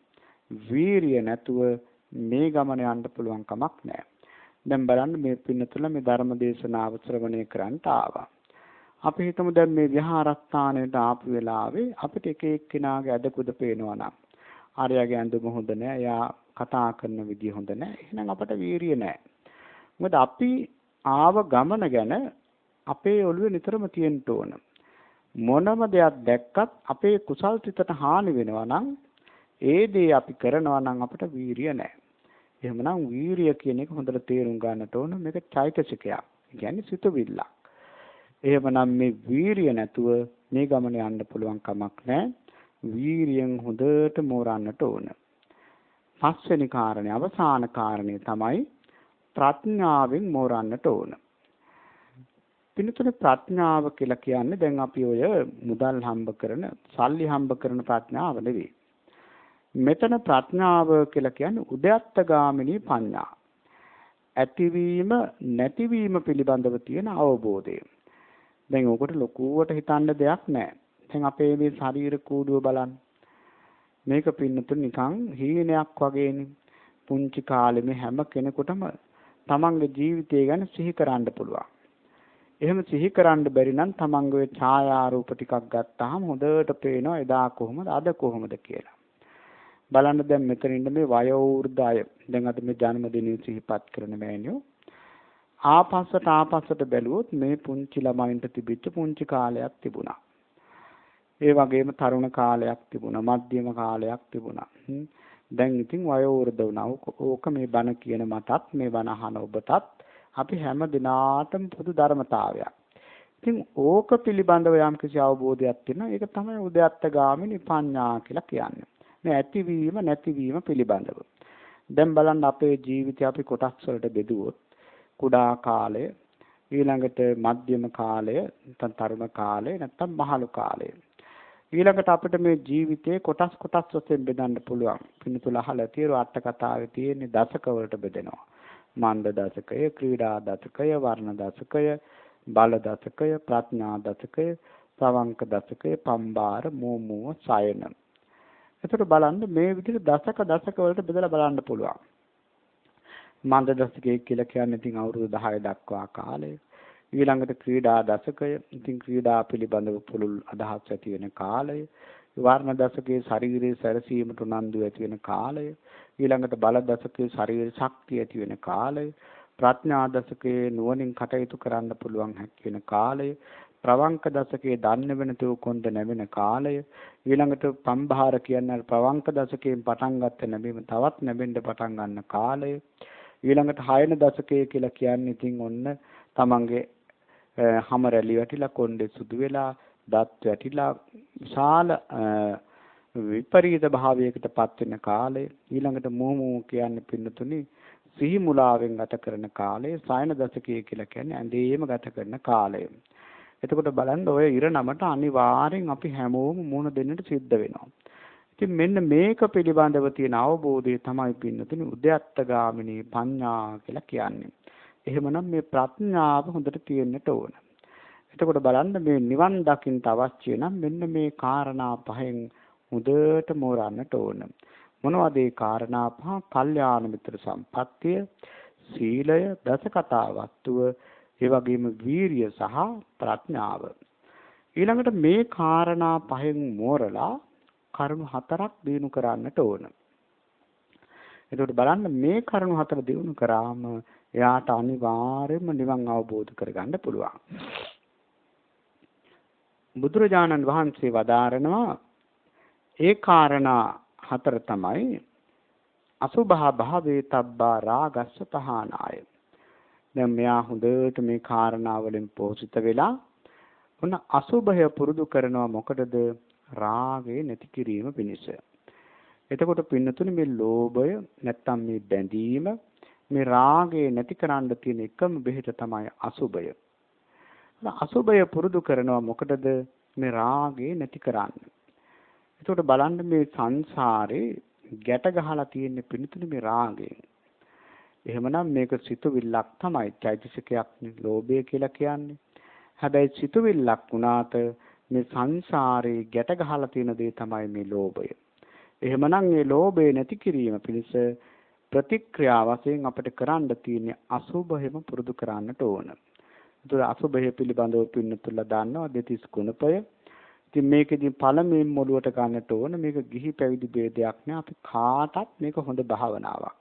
වීරිය නැතුව මේ ගමන යන්න පුළුවන් කමක් නැහැ. දැන් බලන්න මේ පින්නතුල මේ ධර්ම දේශනාව ශ්‍රවණය කරන්නට ආවා. අපි හිතමු දැන් මේ විහාරස්ථානයට ආපු වෙලාවේ අපිට එක එක්කෙනාගේ අදකුද පේනවා නම් ආර්යගේ ඇඳුම හොඳ නැහැ. එයා කතා කරන විදිය හොඳ නැහැ. එහෙනම් අපට වීරිය නැහැ. මොකද අපි ආව ගමන ගැන අපේ ඔළුවේ නිතරම තියෙන්න ඕන. මොනම දෙයක් දැක්කත් අපේ කුසල් සිතට හානි වෙනවා නම් ඒ දේ අපි කරනවා නම් අපට වීරිය නැහැ. එහෙමනම් වීරිය කියන එක හොඳට තේරුම් ගන්නට ඕන. මේක චෛතසිකයක්. ඒ කියන්නේ සිතුවිල්ලක්. එහෙමනම් මේ වීරිය නැතුව මේ ගමන යන්න පුළුවන් කමක් නැහැ. වීරියෙන් හොඳට මෝරන්නට ඕන. පස්වෙනි කාරණේ අවසාන කාරණේ තමයි ප්‍රඥාවෙන් මෝරන්නට ඕන. පින්තුනේ ප්‍රඥාව කියලා කියන්නේ දැන් අපි ඔය මුදල් හම්බ කරන, සල්ලි හම්බ කරන ප්‍රඥාව නෙවෙයි. මෙතන ප්‍රඥාව කියලා කියන්නේ උද්‍යත්තගාමිනී පඤ්ඤා. ඇතිවීම නැතිවීම පිළිබඳව තියෙන අවබෝධය. දැන් ඕකට ලොකුවට හිතන්න දෙයක් නැහැ. දැන් අපේ මේ ශරීර කූඩුව බලන්න. මේක පින්නතුන් නිකන් හීනයක් වගේනේ. පුංචි කාලේ මේ හැම කෙනෙකුටම තමන්ගේ ජීවිතය ගැන සිහි කරන්න පුළුවන්. එහෙම සිහි කරන්න බැරි නම් තමන්ගේ ඡායාරූප ටිකක් ගත්තාම හොඳට පේනවා එදා කොහොමද අද කොහොමද කියලා. බලන්න දැන් මෙතන ඉන්න මේ වයෝවෘද්ධ අය දැන් අද මේ ජන්මදිනය සිහිපත් කරන මෑණියෝ ආපස්සට බැලුවොත් මේ පුංචි ළමයින්ට තිබිච්ච පුංචි කාලයක් තිබුණා. ඒ වගේම තරුණ කාලයක් තිබුණා, මධ්‍යම කාලයක් තිබුණා. දැන් ඉතින් වයෝවෘද්ධ වුණා. ඕක මේ බණ කියන මටත් මේ බණ අහන ඔබටත් අපි හැම දිනාටම පොදු ධර්මතාවයක්. ඉතින් ඕක පිළිබඳව යම් කිසි අවබෝධයක් තියෙනවා. ඒක තමයි උද්‍යත්තගාමිනී පඤ්ඤා කියලා කියන්නේ. මේ ඇතිවීම නැතිවීම පිළිබඳව. දැන් බලන්න අපේ ජීවිතය අපි කොටස් වලට බෙදුවොත් කුඩා කාලය, ඊළඟට මධ්‍යම කාලය, නැත්නම් තරුණ කාලය, නැත්නම් මහලු කාලය. ඊළඟට අපිට මේ ජීවිතේ කොටස් වශයෙන් බෙදන්න පුළුවන්. පින්තුල අහලා තියෙනවා අට කතාවේ තියෙන දශක වලට බෙදෙනවා. මන්ද දශකය, ක්‍රීඩා දශකය, වර්ණ දශකය, බල දශකය, ප්‍රඥා දශකය, ප්‍රවංක දශකය, පම්බාර, මෝමුව, සයන. එතකොට බලන්න මේ විදිහට දශක වලට බෙදලා බලන්න පුළුවන්. මන්ද දශකය කියලා කියන්නේ ඉතින් අවුරුදු 10 දක්වා කාලය. ඊළඟට ක්‍රීඩා දශකය, ඉතින් ක්‍රීඩා පිළිබඳව පුළුල් අදහස් ඇති වෙන කාලය. වර්ණ දශකයේ ශරීරයේ සැරසීමට උනන්දු ඇති වෙන කාලය. ඊළඟට බල දශකයේ ශරීර ශක්තිය ඇති වෙන කාලය. ප්‍රඥා දශකයේ නුවණින් කටයුතු කරන්න පුළුවන් හැකි වෙන කාලය. ප්‍රවංක දශකයේ දන්න වෙන තෝ කොන්ද නැවෙන කාලය. ඊළඟට පම්භාර කියන්නේ ප්‍රවංක දශකයෙන් පටන් ගත්ත නැබීම තවත් නැබෙන්න පටන් ගන්න කාලය. ඊළඟට 6 දශකයේ කියලා කියන්නේ ඉතින් ඔන්න තමන්ගේ හැම රැලි වැටිලා කොණ්ඩේ සුදු වෙලා දත් වැටිලා විශාල විපරීත භාවයකට පත් වෙන කාලය. ඊළඟට මොහොමෝ කියන්නේ පින්නතුනි සිහි මුලාවෙන් ගත කරන කාලය. සයන දශකයේ කියලා කියන්නේ ඇඳේම ගත කරන කාලය. එතකොට බලන්න ඔය ඉර නමට අනිවාර්යෙන් අපි හැමෝම මුණ දෙන්නට සිද්ධ වෙනවා. ඉතින් මෙන්න මේක පිළිබඳව තියෙන අවබෝධය තමයි පින්නතුනි උද්‍යත්තගාමිනී පඤ්ඤා කියලා කියන්නේ. එහෙමනම් මේ ප්‍රඥාව හොඳට තියෙන්නට ඕන. එතකොට බලන්න මේ නිවන් දකින්න අවශ්‍ය නම් මෙන්න මේ කාරණා පහෙන් හොඳට මෝරන්නට ඕන. මොනවද ඒ කාරණා පහ? කල්යාණ මිත්‍ර සම්පත්තිය, සීලය, දසකතා වස්තුව, ඒ වගේම වීරිය සහ ප්‍රඥාව. ඊළඟට මේ කාරණා පහෙන් මෝරලා කරුණු 4ක් දිනු කරන්නට ඕන. එතකොට බලන්න මේ කරුණු 4 දිනු කරාම එයාට අනිවාර්යයෙන්ම නිවන් අවබෝධ කරගන්න පුළුවන්. බුදුරජාණන් වහන්සේ වදාරනවා ඒ කාරණා 4 තමයි අසුභා භාවේ තබ්බා රාගස්ස පහනාය. දැන් මෙයා හොඳට මේ කාරණා වලින් පෝෂිත වෙලා ඔන්න අසුභය පුරුදු කරනවා මොකටද? රාගය නැති කිරීම පිණිස. එතකොට පින්නතුනේ මේ ලෝභය නැත්තම් මේ බැඳීම මේ රාගය නැති කරන්න තියෙන එකම බෙහෙත තමයි අසුභය. අසුභය පුරුදු කරනවා මොකටද? මේ රාගය නැති කරන්න. එතකොට බලන්න මේ සංසාරේ ගැට ගහලා තියෙන පින්නතුනේ මේ රාගයෙන්. එහෙමනම් මේක සිතුවිල්ලක් තමයි. චෛතසිකයක් නේ ලෝභය කියලා කියන්නේ. හැබැයි සිතුවිල්ලක් වුණාට මේ සංසාරේ ගැට ගහලා තියෙන දේ තමයි මේ ලෝභය. එහෙමනම් මේ ලෝභය නැති කිරීම පිණිස ප්‍රතික්‍රියා වශයෙන් අපිට කරන්න තියෙන්නේ අසුභයම පුරුදු කරන්නට ඕන. ඒතර අසුභය පිළිබඳව පින්නතුල්ලා දන්නවා දෙතිස් ගුණපය. ඉතින් මේකෙදි පළමුවෙන් මොළුවට ගන්නට ඕන මේක ගිහි පැවිදි ભેදයක් නෑ. අපි කාටත් මේක හොඳ භාවනාවක්.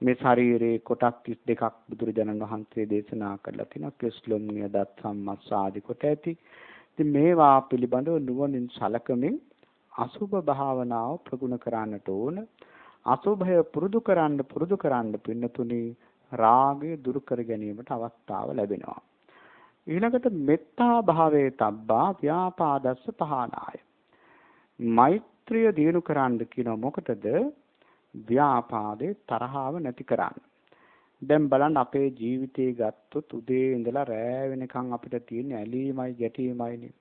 මේ ශරීරයේ කොටස් 32ක් බුදුරජාණන් වහන්සේ දේශනා කරලා තිනවා. කෙස්ලොම් නියදත් සම්මස් ආදී කොට ඇති. ඉතින් මේවා පිළිබඳව නුවණින් සලකමින් අසුභ භාවනාව ප්‍රගුණ කරන්නට ඕන. අසුභය පුරුදු කරන්න පින්නතුනි රාගය දුරු කර ගැනීමට අවස්ථාව ලැබෙනවා. ඊළඟට මෙත්තා භාවයේ තබ්බා ව්‍යාපාදස්ස පහනාය. මෛත්‍රිය දිනු කරන්න කියන මොකටද? ව්‍යාපාදේ තරහව නැති කරන්න. දැන් බලන්න අපේ ජීවිතේ ගත්තොත් උදේ ඉඳලා රෑ වෙනකන් අපිට තියෙන ඇලීමයි ගැටීමයිනේ.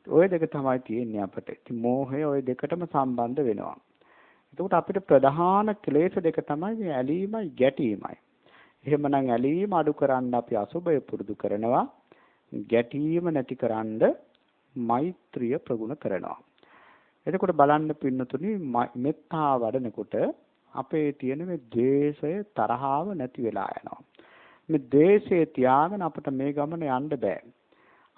ওই දෙක තමයි තියෙන්නේ අපිට. ඉතින් මෝහය ওই දෙකටම සම්බන්ධ වෙනවා. එතකොට අපිට ප්‍රධාන ක්ලේශ දෙක තමයි මේ ඇලීමයි ගැටීමයි. එහෙමනම් ඇලීම අඩු කරන්න අපි අසුබය පුරුදු කරනවා. ගැටීම නැතිකරන්න මෛත්‍රිය ප්‍රගුණ කරනවා. එතකොට බලන්න පින්නතුනි මෙත්තා වඩනකොට අපේ තියෙන මේ ද්වේෂය තරහව නැති වෙලා යනවා. මේ ද්වේෂය තියාගෙන අපිට මේ ගමන යන්න බෑ.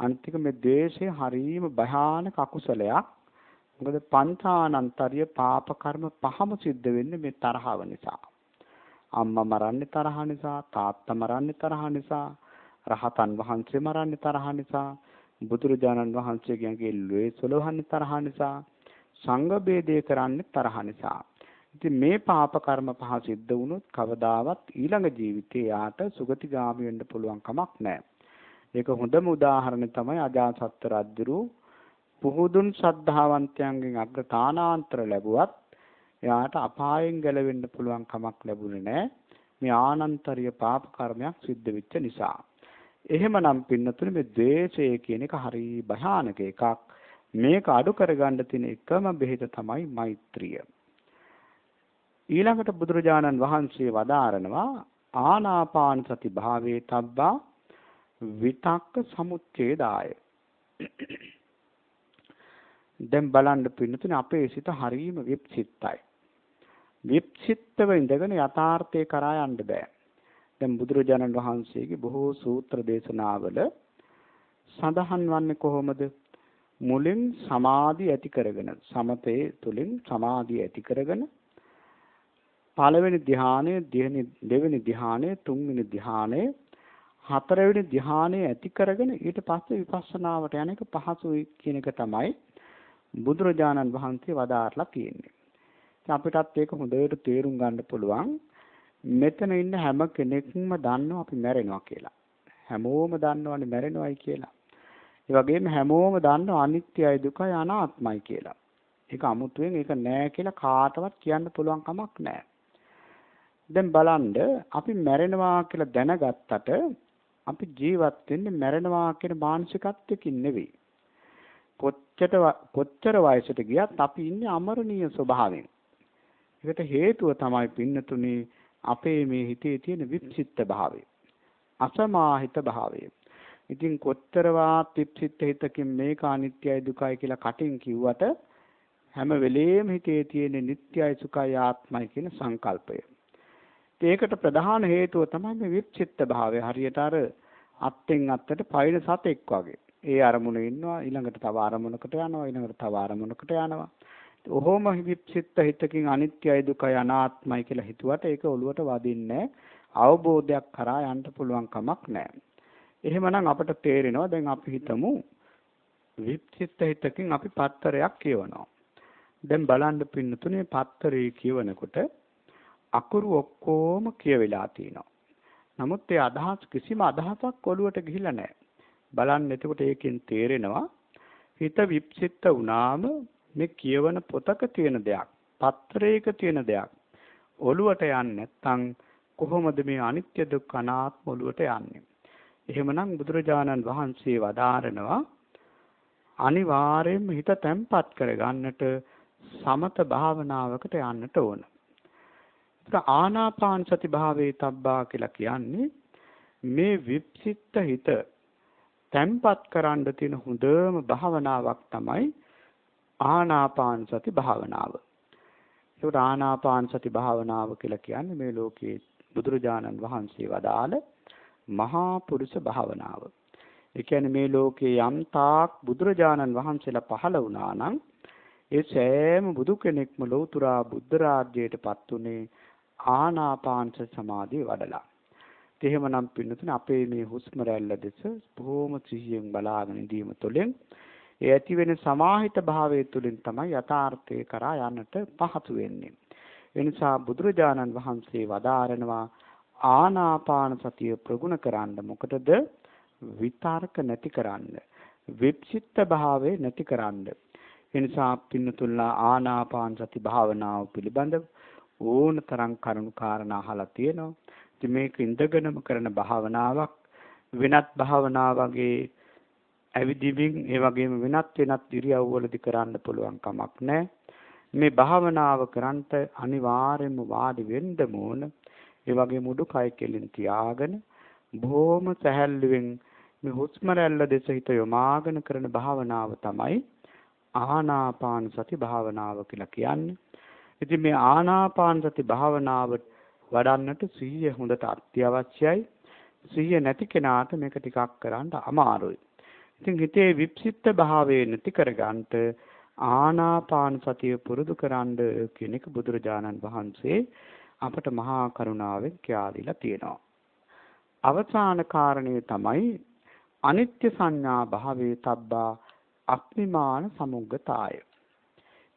අන්තික මේ ද්වේෂය හරීම භයානක අකුසලයක්. මොකද පංචානන්තරිය පාප කර්ම පහම සිද්ධ වෙන්නේ මේ තරහව නිසා. අම්මා මරන්නේ තරහ නිසා, තාත්තා මරන්නේ තරහ නිසා, රහතන් වහන්සේ මරන්නේ තරහ නිසා, බුදුරජාණන් වහන්සේගේ ලෝය සොලවන්නේ තරහ නිසා, සංඝ බේදය කරන්නේ තරහ නිසා. ඉතින් මේ පාප කර්ම පහ සිද්ධ වුණොත් කවදාවත් ඊළඟ ජීවිතේ යාට සුගතිගාමී වෙන්න පුළුවන් කමක් නැහැ. ඒක හොඳම උදාහරණය තමයි අජාසත් රජුරු පුහුදුන් ශ්‍රද්ධාවන්තයන්ගෙන් අග්‍රතානාන්තර ලැබුවත් එයාට අපායෙන් ගැලවෙන්න පුළුවන් කමක් ලැබුණේ නැහැ. මේ ආනන්තරීය පාප කර්මයක් සිද්ධ වෙච්ච නිසා. එහෙමනම් පින්නතුනේ මේ ද්වේෂය කියන එක හරි භයානක එකක්. මේක අඩු කරගන්න තියෙන එකම බෙහෙත තමයි මෛත්‍රිය. ඊළඟට බුදුරජාණන් වහන්සේ වදාරනවා ආනාපාන සති භාවයේ තබ්බා විතක්ක සමුච්ඡේදාය. දැන් බලන්න පින්නතුනේ අපේ සිත හරීම විප්සිතයි. විප්සිතව ඉඳගෙන යථාර්ථය කරා යන්න බෑ. දැන් බුදුරජාණන් වහන්සේගේ බොහෝ සූත්‍ර දේශනාවල සඳහන් වන්නේ කොහොමද? මුලින් සමාධිය ඇති කරගෙන සමතේ තුලින් සමාධිය ඇති කරගෙන පළවෙනි ධ්‍යානය, දෙවෙනි ධ්‍යානය, තුන්වෙනි ධ්‍යානය, හතරවෙනි ධ්‍යානය ඇති කරගෙන ඊට පස්සේ විපස්සනාවට යන එක පහසුයි කියන එක තමයි බුදුරජාණන් වහන්සේ වදාarලා තියෙන්නේ. අපිටත් ඒක හොඳට තේරුම් ගන්න පුළුවන්. මෙතන ඉන්න හැම කෙනෙක්ම දන්නවා අපි මැරෙනවා කියලා. හැමෝම දන්නවනේ මැරෙනවයි කියලා. ඒ වගේම හැමෝම දන්නවා අනිත්‍යයි දුකයි අනාත්මයි කියලා. ඒක අමුතුවෙන් ඒක නෑ කියලා කාටවත් කියන්න පුළුවන් කමක් නෑ. දැන් බලන්න අපි මැරෙනවා කියලා දැනගත්තට අපි ජීවත් වෙන්නේ මැරෙනවා කියන මානසිකත්වයකින් නෙවෙයි. කොච්චර වයසට ගියත් අපි ඉන්නේ අමරණීය ස්වභාවයෙන්. ඒකට හේතුව තමයි පින්නතුනේ අපේ මේ හිතේ තියෙන විප්සිත භාවය. අසමාහිත භාවය. ඉතින් කොච්චරවත් විප්සිත හිතකින් මේක අනිත්‍යයි දුකයි කියලා කටින් කිව්වට හැම වෙලේම හිතේ තියෙන නිට්ටයයි සුඛයි ආත්මයි කියන සංකල්පය. ඒකට ප්‍රධාන හේතුව තමයි මේ විප්සිත භාවය. හරියට අර අත්ෙන් අත්තට පයින් සතෙක් වගේ. ඒ අරමුණේ ඉන්නවා ඊළඟට තව අරමුණකට යනවා ඊළඟට තව අරමුණකට යනවා. ඔහොම විප්සිත හිතකින් අනිත්‍යයි දුකයි අනාත්මයි කියලා හිතුවට ඒක ඔළුවට වදින්නේ අවබෝධයක් කරා යන්න පුළුවන් කමක් නැහැ. එහෙමනම් අපට තේරෙනවා දැන් අපි හිතමු විප්සිත හිතකින් අපි පත්තරයක් කියවනවා. දැන් බලන්න පින්නතුනේ පත්තරේ කියවනකොට අකුරු ඔක්කොම කියවිලා තියෙනවා. නමුත් ඒ අදහස් කිසිම අදහසක් ඔළුවට ගිහිල්ලා නැහැ. බලන්න එතකොට ඒකෙන් තේරෙනවා හිත විප්සිත වුණාම මේ කියවන පොතක තියෙන දෙයක්, පත්‍රයක තියෙන දෙයක් ඔළුවට යන්නේ නැත්නම් කොහොමද මේ අනිත්‍ය දුක්ඛ අනාත්ම ඔළුවට යන්නේ? එහෙමනම් බුදුරජාණන් වහන්සේ වදාරනවා අනිවාර්යයෙන්ම හිත තැම්පත් කරගන්නට සමත භාවනාවකට යන්නට ඕන. ඒක ආනාපාන සති භාවයේ තබ්බා කියලා කියන්නේ මේ විප්සිත හිත තැම්පත් කරන්න තියෙන හොඳම භාවනාවක් තමයි ආනාපාන සති භාවනාව. ඒකට ආනාපාන සති භාවනාව කියලා කියන්නේ මේ ලෝකයේ බුදුරජාණන් වහන්සේ වදාළ මහා පුරුෂ භාවනාව. ඒ කියන්නේ මේ ලෝකේ යම් තාක් බුදුරජාණන් වහන්සේලා පහළ වුණා නම් ඒ සෑම බුදු කෙනෙක්ම ලෞතුරා බුද්ධ රාජ්‍යයටපත් උනේ ආනාපාන සමාධිය වඩලා. එහෙමනම් පින්නතුනේ අපේ මේ හුස්ම රැල්ල දෙස බොහොම සිහියෙන් බලාගෙන ඉඳීම තුළින් ඒ ඇති වෙන සමාහිත භාවය තුළින් තමයි යථාර්ථය කරා යන්නට පහසු වෙන්නේ. ඒ නිසා බුදුරජාණන් වහන්සේ වදාරනවා ආනාපාන සතිය ප්‍රගුණ කරන්න. මොකටද? විතර්ක නැති කරන්න, වික්ෂිප්ත භාවය නැති කරන්න. ඒ නිසා පින්නතුල්ලා ආනාපාන සති භාවනාව පිළිබඳව ඕනතරම් කරුණු කාරණා අහලා තියෙනවා. ඉතින් මේක ඉඳගෙනම කරන භාවනාවක්, වෙනත් භාවනා වගේ ඇවිදිමින් ඒ වගේම වෙනත් ඉරියව්වලදී කරන්න පුළුවන් කමක් නැහැ. මේ භාවනාව කරන්ට අනිවාර්යයෙන්ම වාඩි වෙන්න ඕන. ඒ වගේම උඩුකය කෙලින් තියාගෙන බොහොම සැහැල්ලුවෙන් මේ හුස්ම රැල්ල දෙස හිත යොමාගෙන කරන භාවනාව තමයි ආනාපාන සති භාවනාව කියලා කියන්නේ. ඉතින් මේ ආනාපාන සති භාවනාව වඩන්නට සිහිය හොඳට අත්‍යවශ්‍යයි. සිහිය නැති කෙනාට මේක ටිකක් කරන්න අමාරුයි. ඉතින් හිතේ වික්ෂිප්ත භාවය නැති කරගන්නට ආනාපාන සතිය පුරුදු කරන්න කියන එක බුදුරජාණන් වහන්සේ අපට මහා කරුණාවෙන් කියා දීලා තියෙනවා. අවසාන කාරණය තමයි අනිත්‍ය සංඥා භාවයේ තබ්බා අක්නිමාන සමුග්ගතාය.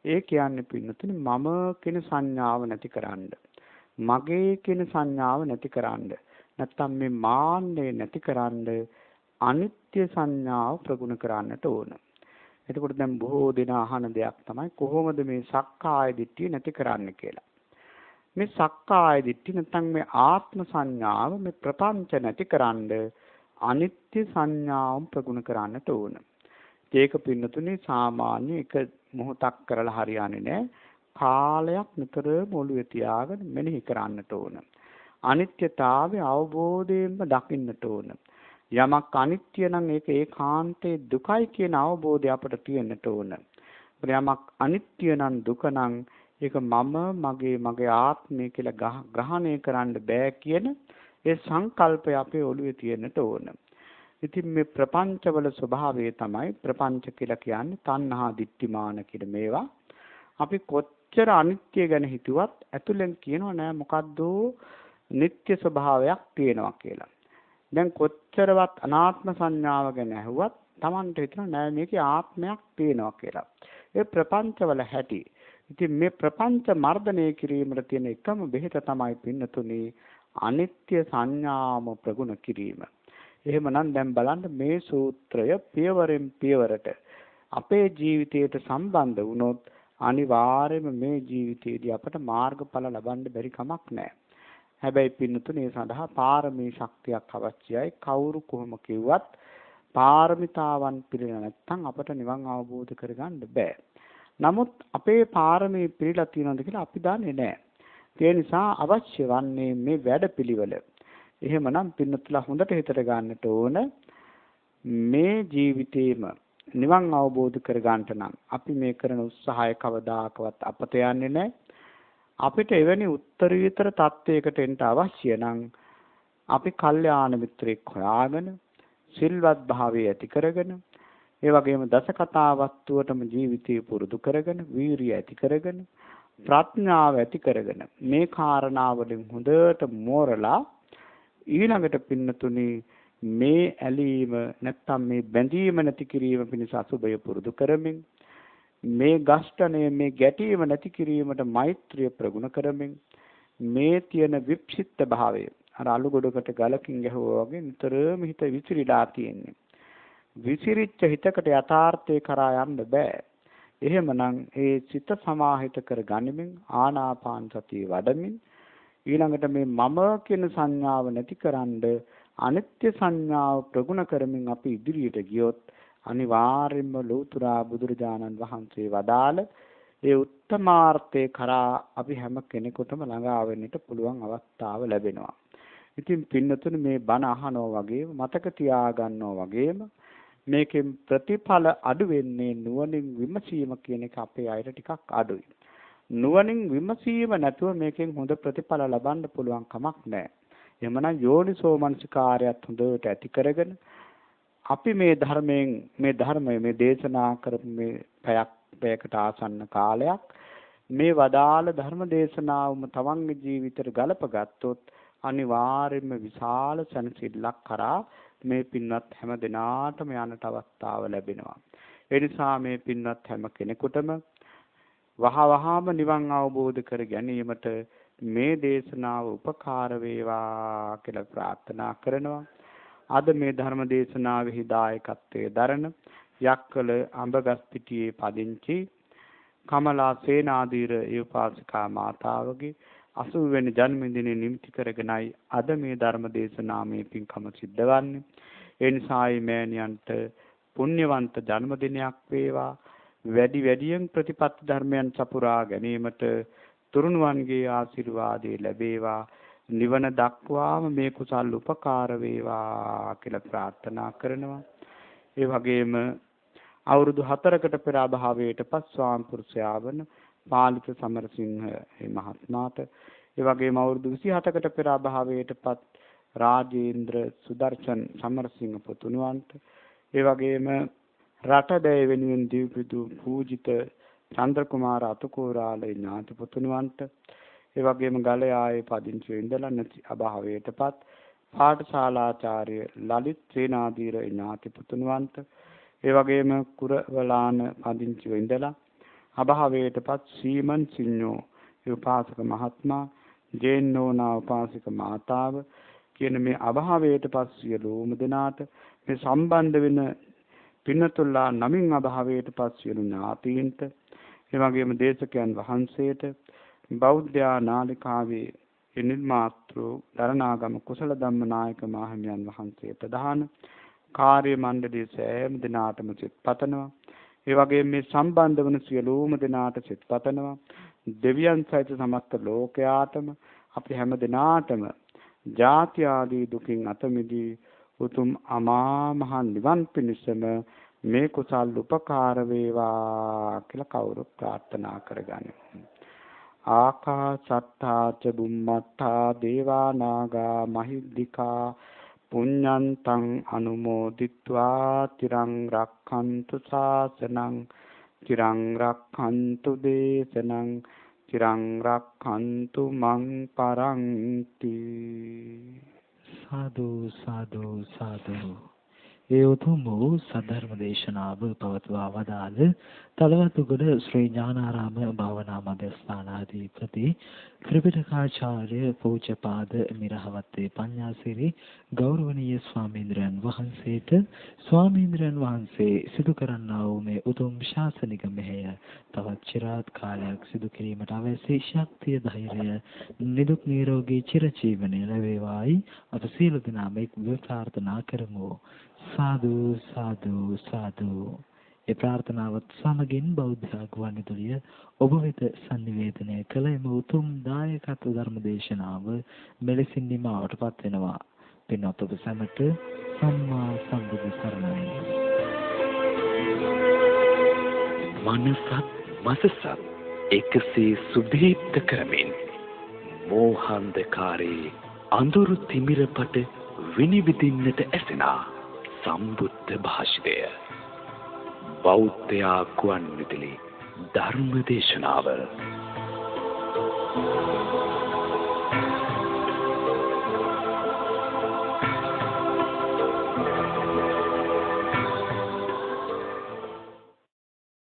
ඒ කියන්නේ පින්නතුනේ මම කියන සංඥාව නැතිකරන්න, මගේ කියන සංඥාව නැතිකරන්න, නැත්තම් මේ මාන්නේ නැතිකරන්න අනිත්‍ය සංඥාව ප්‍රගුණ කරන්නට ඕන. එතකොට දැන් බොහෝ දෙනා අහන දෙයක් තමයි කොහොමද මේ සක්කාය දිට්ඨිය නැති කරන්න කියලා. මේ සක්කාය දිට්ඨිය නැත්නම් මේ ආත්ම සංඥාව මේ ප්‍රපංච නැතිකරන්න අනිත්‍ය සංඥාව ප්‍රගුණ කරන්නට ඕන. ඒක පින්නතුනේ සාමාන්‍ය එක මොහොතක් කරලා හරියන්නේ නැහැ. කාලයක් නිතරම ඔළුවේ තියාගෙන මෙනෙහි කරන්නට ඕන. අනිත්‍යතාවය අවබෝධයෙන්ම දකින්නට ඕන. යමක් අනිත්‍ය නම් ඒක ඒකාන්තයේ දුකයි කියන අවබෝධය අපට තියෙන්නට ඕන. යමක් අනිත්‍ය නම් දුක නම් ඒක මගේ ආත්මය කියලා ග්‍රහණය කරන්න බෑ කියන ඒ සංකල්පය අපේ ඔළුවේ තියෙන්නට ඕන. ඉතින් මේ ප්‍රපංචවල ස්වභාවය තමයි ප්‍රපංච කියලා කියන්නේ තණ්හා දිට්ඨිමාන කියන මේවා. අපි කොච්චර අනිත්‍ය ගැන හිතුවත් ඇතුලෙන් කියනවා නෑ මොකද්ද නිට්ටය ස්වභාවයක් තියෙනවා කියලා. දැන් කොච්චරවත් අනාත්ම සංඥාව ගැන ඇහුවත් Tamanට හිතෙනවා නෑ මේකේ ආත්මයක් තියෙනවා කියලා. ඒ ප්‍රපංචවල හැටි. ඉතින් මේ ප්‍රපංච මර්ධනය කිරීමට තියෙන එකම බෙහෙත තමයි පින්නතුනි අනිත්‍ය සංඥාම ප්‍රගුණ කිරීම. එහෙමනම් දැන් බලන්න මේ සූත්‍රය පියවරෙන් පියවරට අපේ ජීවිතයට සම්බන්ධ වුණොත් අනිවාර්යයෙන්ම මේ ජීවිතයේදී අපට මාර්ගඵල ලබන්න බැරි කමක් නැහැ. හැබැයි පින්නතුනේ සඳහා පාරමී ශක්තියක් අවශ්‍යයි. කවුරු කොහොම කිව්වත් පාරමිතාවන් පිළිලා නැත්නම් අපට නිවන් අවබෝධ කරගන්න බෑ. නමුත් අපේ පාරමී පිළිලා තියෙනවද කියලා අපි දන්නේ නැහැ. ඒ නිසා අවශ්‍ය වන්නේ මේ වැඩපිළිවෙල. එහෙමනම් පින්නතුලා හොඳට හිතට ගන්නට ඕන මේ ජීවිතේම නිවන් අවබෝධ කර ගන්නට නම් අපි මේ කරන උත්සාහය කවදාකවත් අපත යන්නේ නැහැ. අපිට එවැනි උත්තරීතර තත්වයකට එන්න අවශ්‍ය නම් අපි කල්යාණ මිත්‍රෙක් හොයාගෙන සිල්වත් භාවය ඇති කරගෙන ඒ වගේම දස කතා වස්තුවටම ජීවිතය පුරුදු කරගෙන වීරිය ඇති කරගෙන ප්‍රඥාව ඇති කරගෙන මේ කාරණාවලින් හොඳට මෝරලා ඊළඟට පින්නතුනි මේ ඇලීම නැත්තම් මේ බැඳීම නැති කිරීම පිණිස අසුබය පුරුදු කරමින් මේ ගෂ්ඨණය මේ ගැටීම නැති කිරීමට මෛත්‍රිය ප්‍රගුණ කරමින් මේ තියෙන වික්ෂිප්ත භාවය අර අලු ගොඩකට ගලකින් ගැහුවා වගේ නිතරම හිත විසිරීලා තියෙන්නේ. විසිරිච්ච හිතකට යථාර්ථය කරා යන්න බෑ. එහෙමනම් ඒ සිත සමාහිත කර ගනිමින් ආනාපාන සතිය වඩමින් ඊළඟට මේ මම කියන සංඥාව නැතිකරන්න අනිත්‍ය සංඥාව ප්‍රගුණ කරමින් අපි ඉදිරියට ගියොත් අනිවාර්යයෙන්ම ලෝතුරා බුදුරජාණන් වහන්සේ වදාළ ඒ උත්තමාර්ථේ කරා අපි හැම කෙනෙකුටම ළඟා වෙන්නට පුළුවන් අවස්ථාව ලැබෙනවා. ඉතින් පින්නතුනේ මේ බණ අහනවා වගේම මතක තියාගන්නවා වගේම මේකෙන් ප්‍රතිඵල අඩු වෙන්නේ නුවණින් විමසීම කියන එක අපේ අයට ටිකක් අඩුයි. නුවණින් විමසීම නැතුව මේකෙන් හොඳ ප්‍රතිඵල ලබන්න පුළුවන් කමක් නැහැ. එhmenan යෝනිසෝ මනසිකාරයත් හොඳට ඇති කරගෙන අපි මේ ධර්මයේ මේ දේශනා කරපු මේ පැයකට ආසන්න කාලයක් මේ වදාළ ධර්ම දේශනාවම තමන්ගේ ජීවිතයට ගලපගත්තොත් අනිවාර්යයෙන්ම විශාල සැනසෙල්ලක් කරා මේ පින්වත් හැම දිනාටම යන්නට අවස්ථාව ලැබෙනවා. ඒ නිසා මේ පින්වත් හැම කෙනෙකුටම වහවහාම නිවන් අවබෝධ කර ගැනීමට මේ දේශනාව උපකාර වේවා කියලා ප්‍රාර්ථනා කරනවා. අද මේ ධර්ම දේශනාවෙහි දායකත්වයේ දරන යක්කල අඹගස්පිටියේ පදිංචි කමලා සේනාධීර උපාසිකා මාතාවගේ 80 වෙනි ජන්මදිනය නිමිති කරගෙනයි අද මේ ධර්ම දේශනාවේ පින්කම සිද්ධ වන්නේ. ඒ නිසායි මෑණියන්ට පුණ්‍යවන්ත ජන්මදිනයක් වේවා. වැඩියෙන් ප්‍රතිපත්ති ධර්මයන් සපුරා ගැනීමට තුරුණුවන්ගේ ආශිර්වාදය ලැබේවා. නිවන දක්වාම මේ කුසල් උපකාර වේවා කියලා ප්‍රාර්ථනා කරනවා. ඒ වගේම අවුරුදු 4කට පෙර අභාවයට පත් ස්වාමි පුරුෂයා වන පාලිත සමරසිංහ මහත්මයාට, ඒ වගේම අවුරුදු 27කට පෙර අභාවයට පත් රාජේන්ද්‍ර සුදර්ශන් සමරසිංහ පුතුණුවන්ට, ඒ වගේම රටදැය වෙනුවෙන් දීපිතු පූජිත චන්ද්‍රකුමාර අතුකෝරාල ඥාති පුතුණුවන්ට, ඒ වගේම ගලයායේ පදිංචි ඉඳලා නැති අභාවයටපත් පාඨශාලාචාර්ය ලලිත් සේනාධීර ඥාති පුතුණුවන්ට, ඒ වගේම කුරවලාන පදිංචි ඉඳලා අභාවයටපත් සීමන් සිඤ්ඤෝ උපාසක මහත්මයා, ජේන්නෝනා උපාසික මාතාව කියන මේ අභාවයටපත් සියලුම දෙනාට මේ සම්බන්ධ වෙන පින්නතුල්ලා නමින් අභාවයටපත් සියලු ඥාතීන්ට, ඒ වගේම දේශකයන් වහන්සේට, බෞද්ධ නාලිකාවේ නිර්මාතෘ දරණාගම කුසල ධම්ම නායක මහමියන් වහන්සේ ප්‍රධාන කාර්ය මණ්ඩලයේ සෑම දිනාටම සිත පතනවා. ඒ වගේම මේ සම්බන්ධ වන සියලුම දෙනාට සිත පතනවා. දෙවියන් සහිත සමස්ත ලෝකයාටම අපි හැම දිනාටම ජාති ආදී දුකින් අත මිදී උතුම් අමා මහ නිවන් පිණිසම මේ කුසල් උපකාර වේවා කියලා කවුරුත් ප්‍රාර්ථනා කරගනිමු. ආකාසට්ඨා ච බුම්මට්ඨා දේවා නාග මහිද්దికා පුඤ්ඤන්තං අනුමෝදිත්වා තිරං රක්ඛන්තු ශාසනං තිරං රක්ඛන්තු දේශනං තිරං රක්ඛන්තු මං පරන්ති. සාදු සාදු සාදු. ඒ උතුම් වූ සද්ධර්ම දේශනාව පවත්වා වදාළ තලවතුගොඩ ශ්‍රී ඥානාරාම භාවනා මධ්‍යස්ථානාධිපති ත්‍රිපිටකාචාර්ය පූජ්‍යපාද මිරහවත්තේ පඤ්ඤාසිරි ගෞරවනීය ස්වාමීන්ද්‍රයන් වහන්සේට ස්වාමීන්ද්‍රයන් වහන්සේ සිදු කරන්නා වූ මේ උතුම් ශාසනික මෙහෙය තවත් চিරාත් කාලයක් සිදු කිරීමට අවශ්‍ය ශක්තිය ධෛර්යය නිදුක් නිරෝගී චිරජීවනය ලැබේවායි අප සියලු දෙනාම එක් ප්‍රාර්ථනා කරමු. සාදු සාදු සාදු. ඒ ප්‍රාර්ථනාවත් සමගින් බෞද්ධ ගුවන්විදුලිය ඔබ වෙත sannivedanaya කළ එම උතුම් දායකත්ව ධර්ම දේශනාව මෙලෙසින් නිමාවටපත් වෙනවා. පින්වත් ඔබ සැමට සම්මා සම්බුදු සරණයි. මනසත් මසසත් එකසේ සුදීප්ත කරමින් මෝහන්ධකාරේ අඳුරු තිමිරපට විනිවිදින්නට ඇසෙනා සම්බුද්ධ භාෂිතය බෞද්ධ ගුවන්විදුලි ධර්ම දේශනාව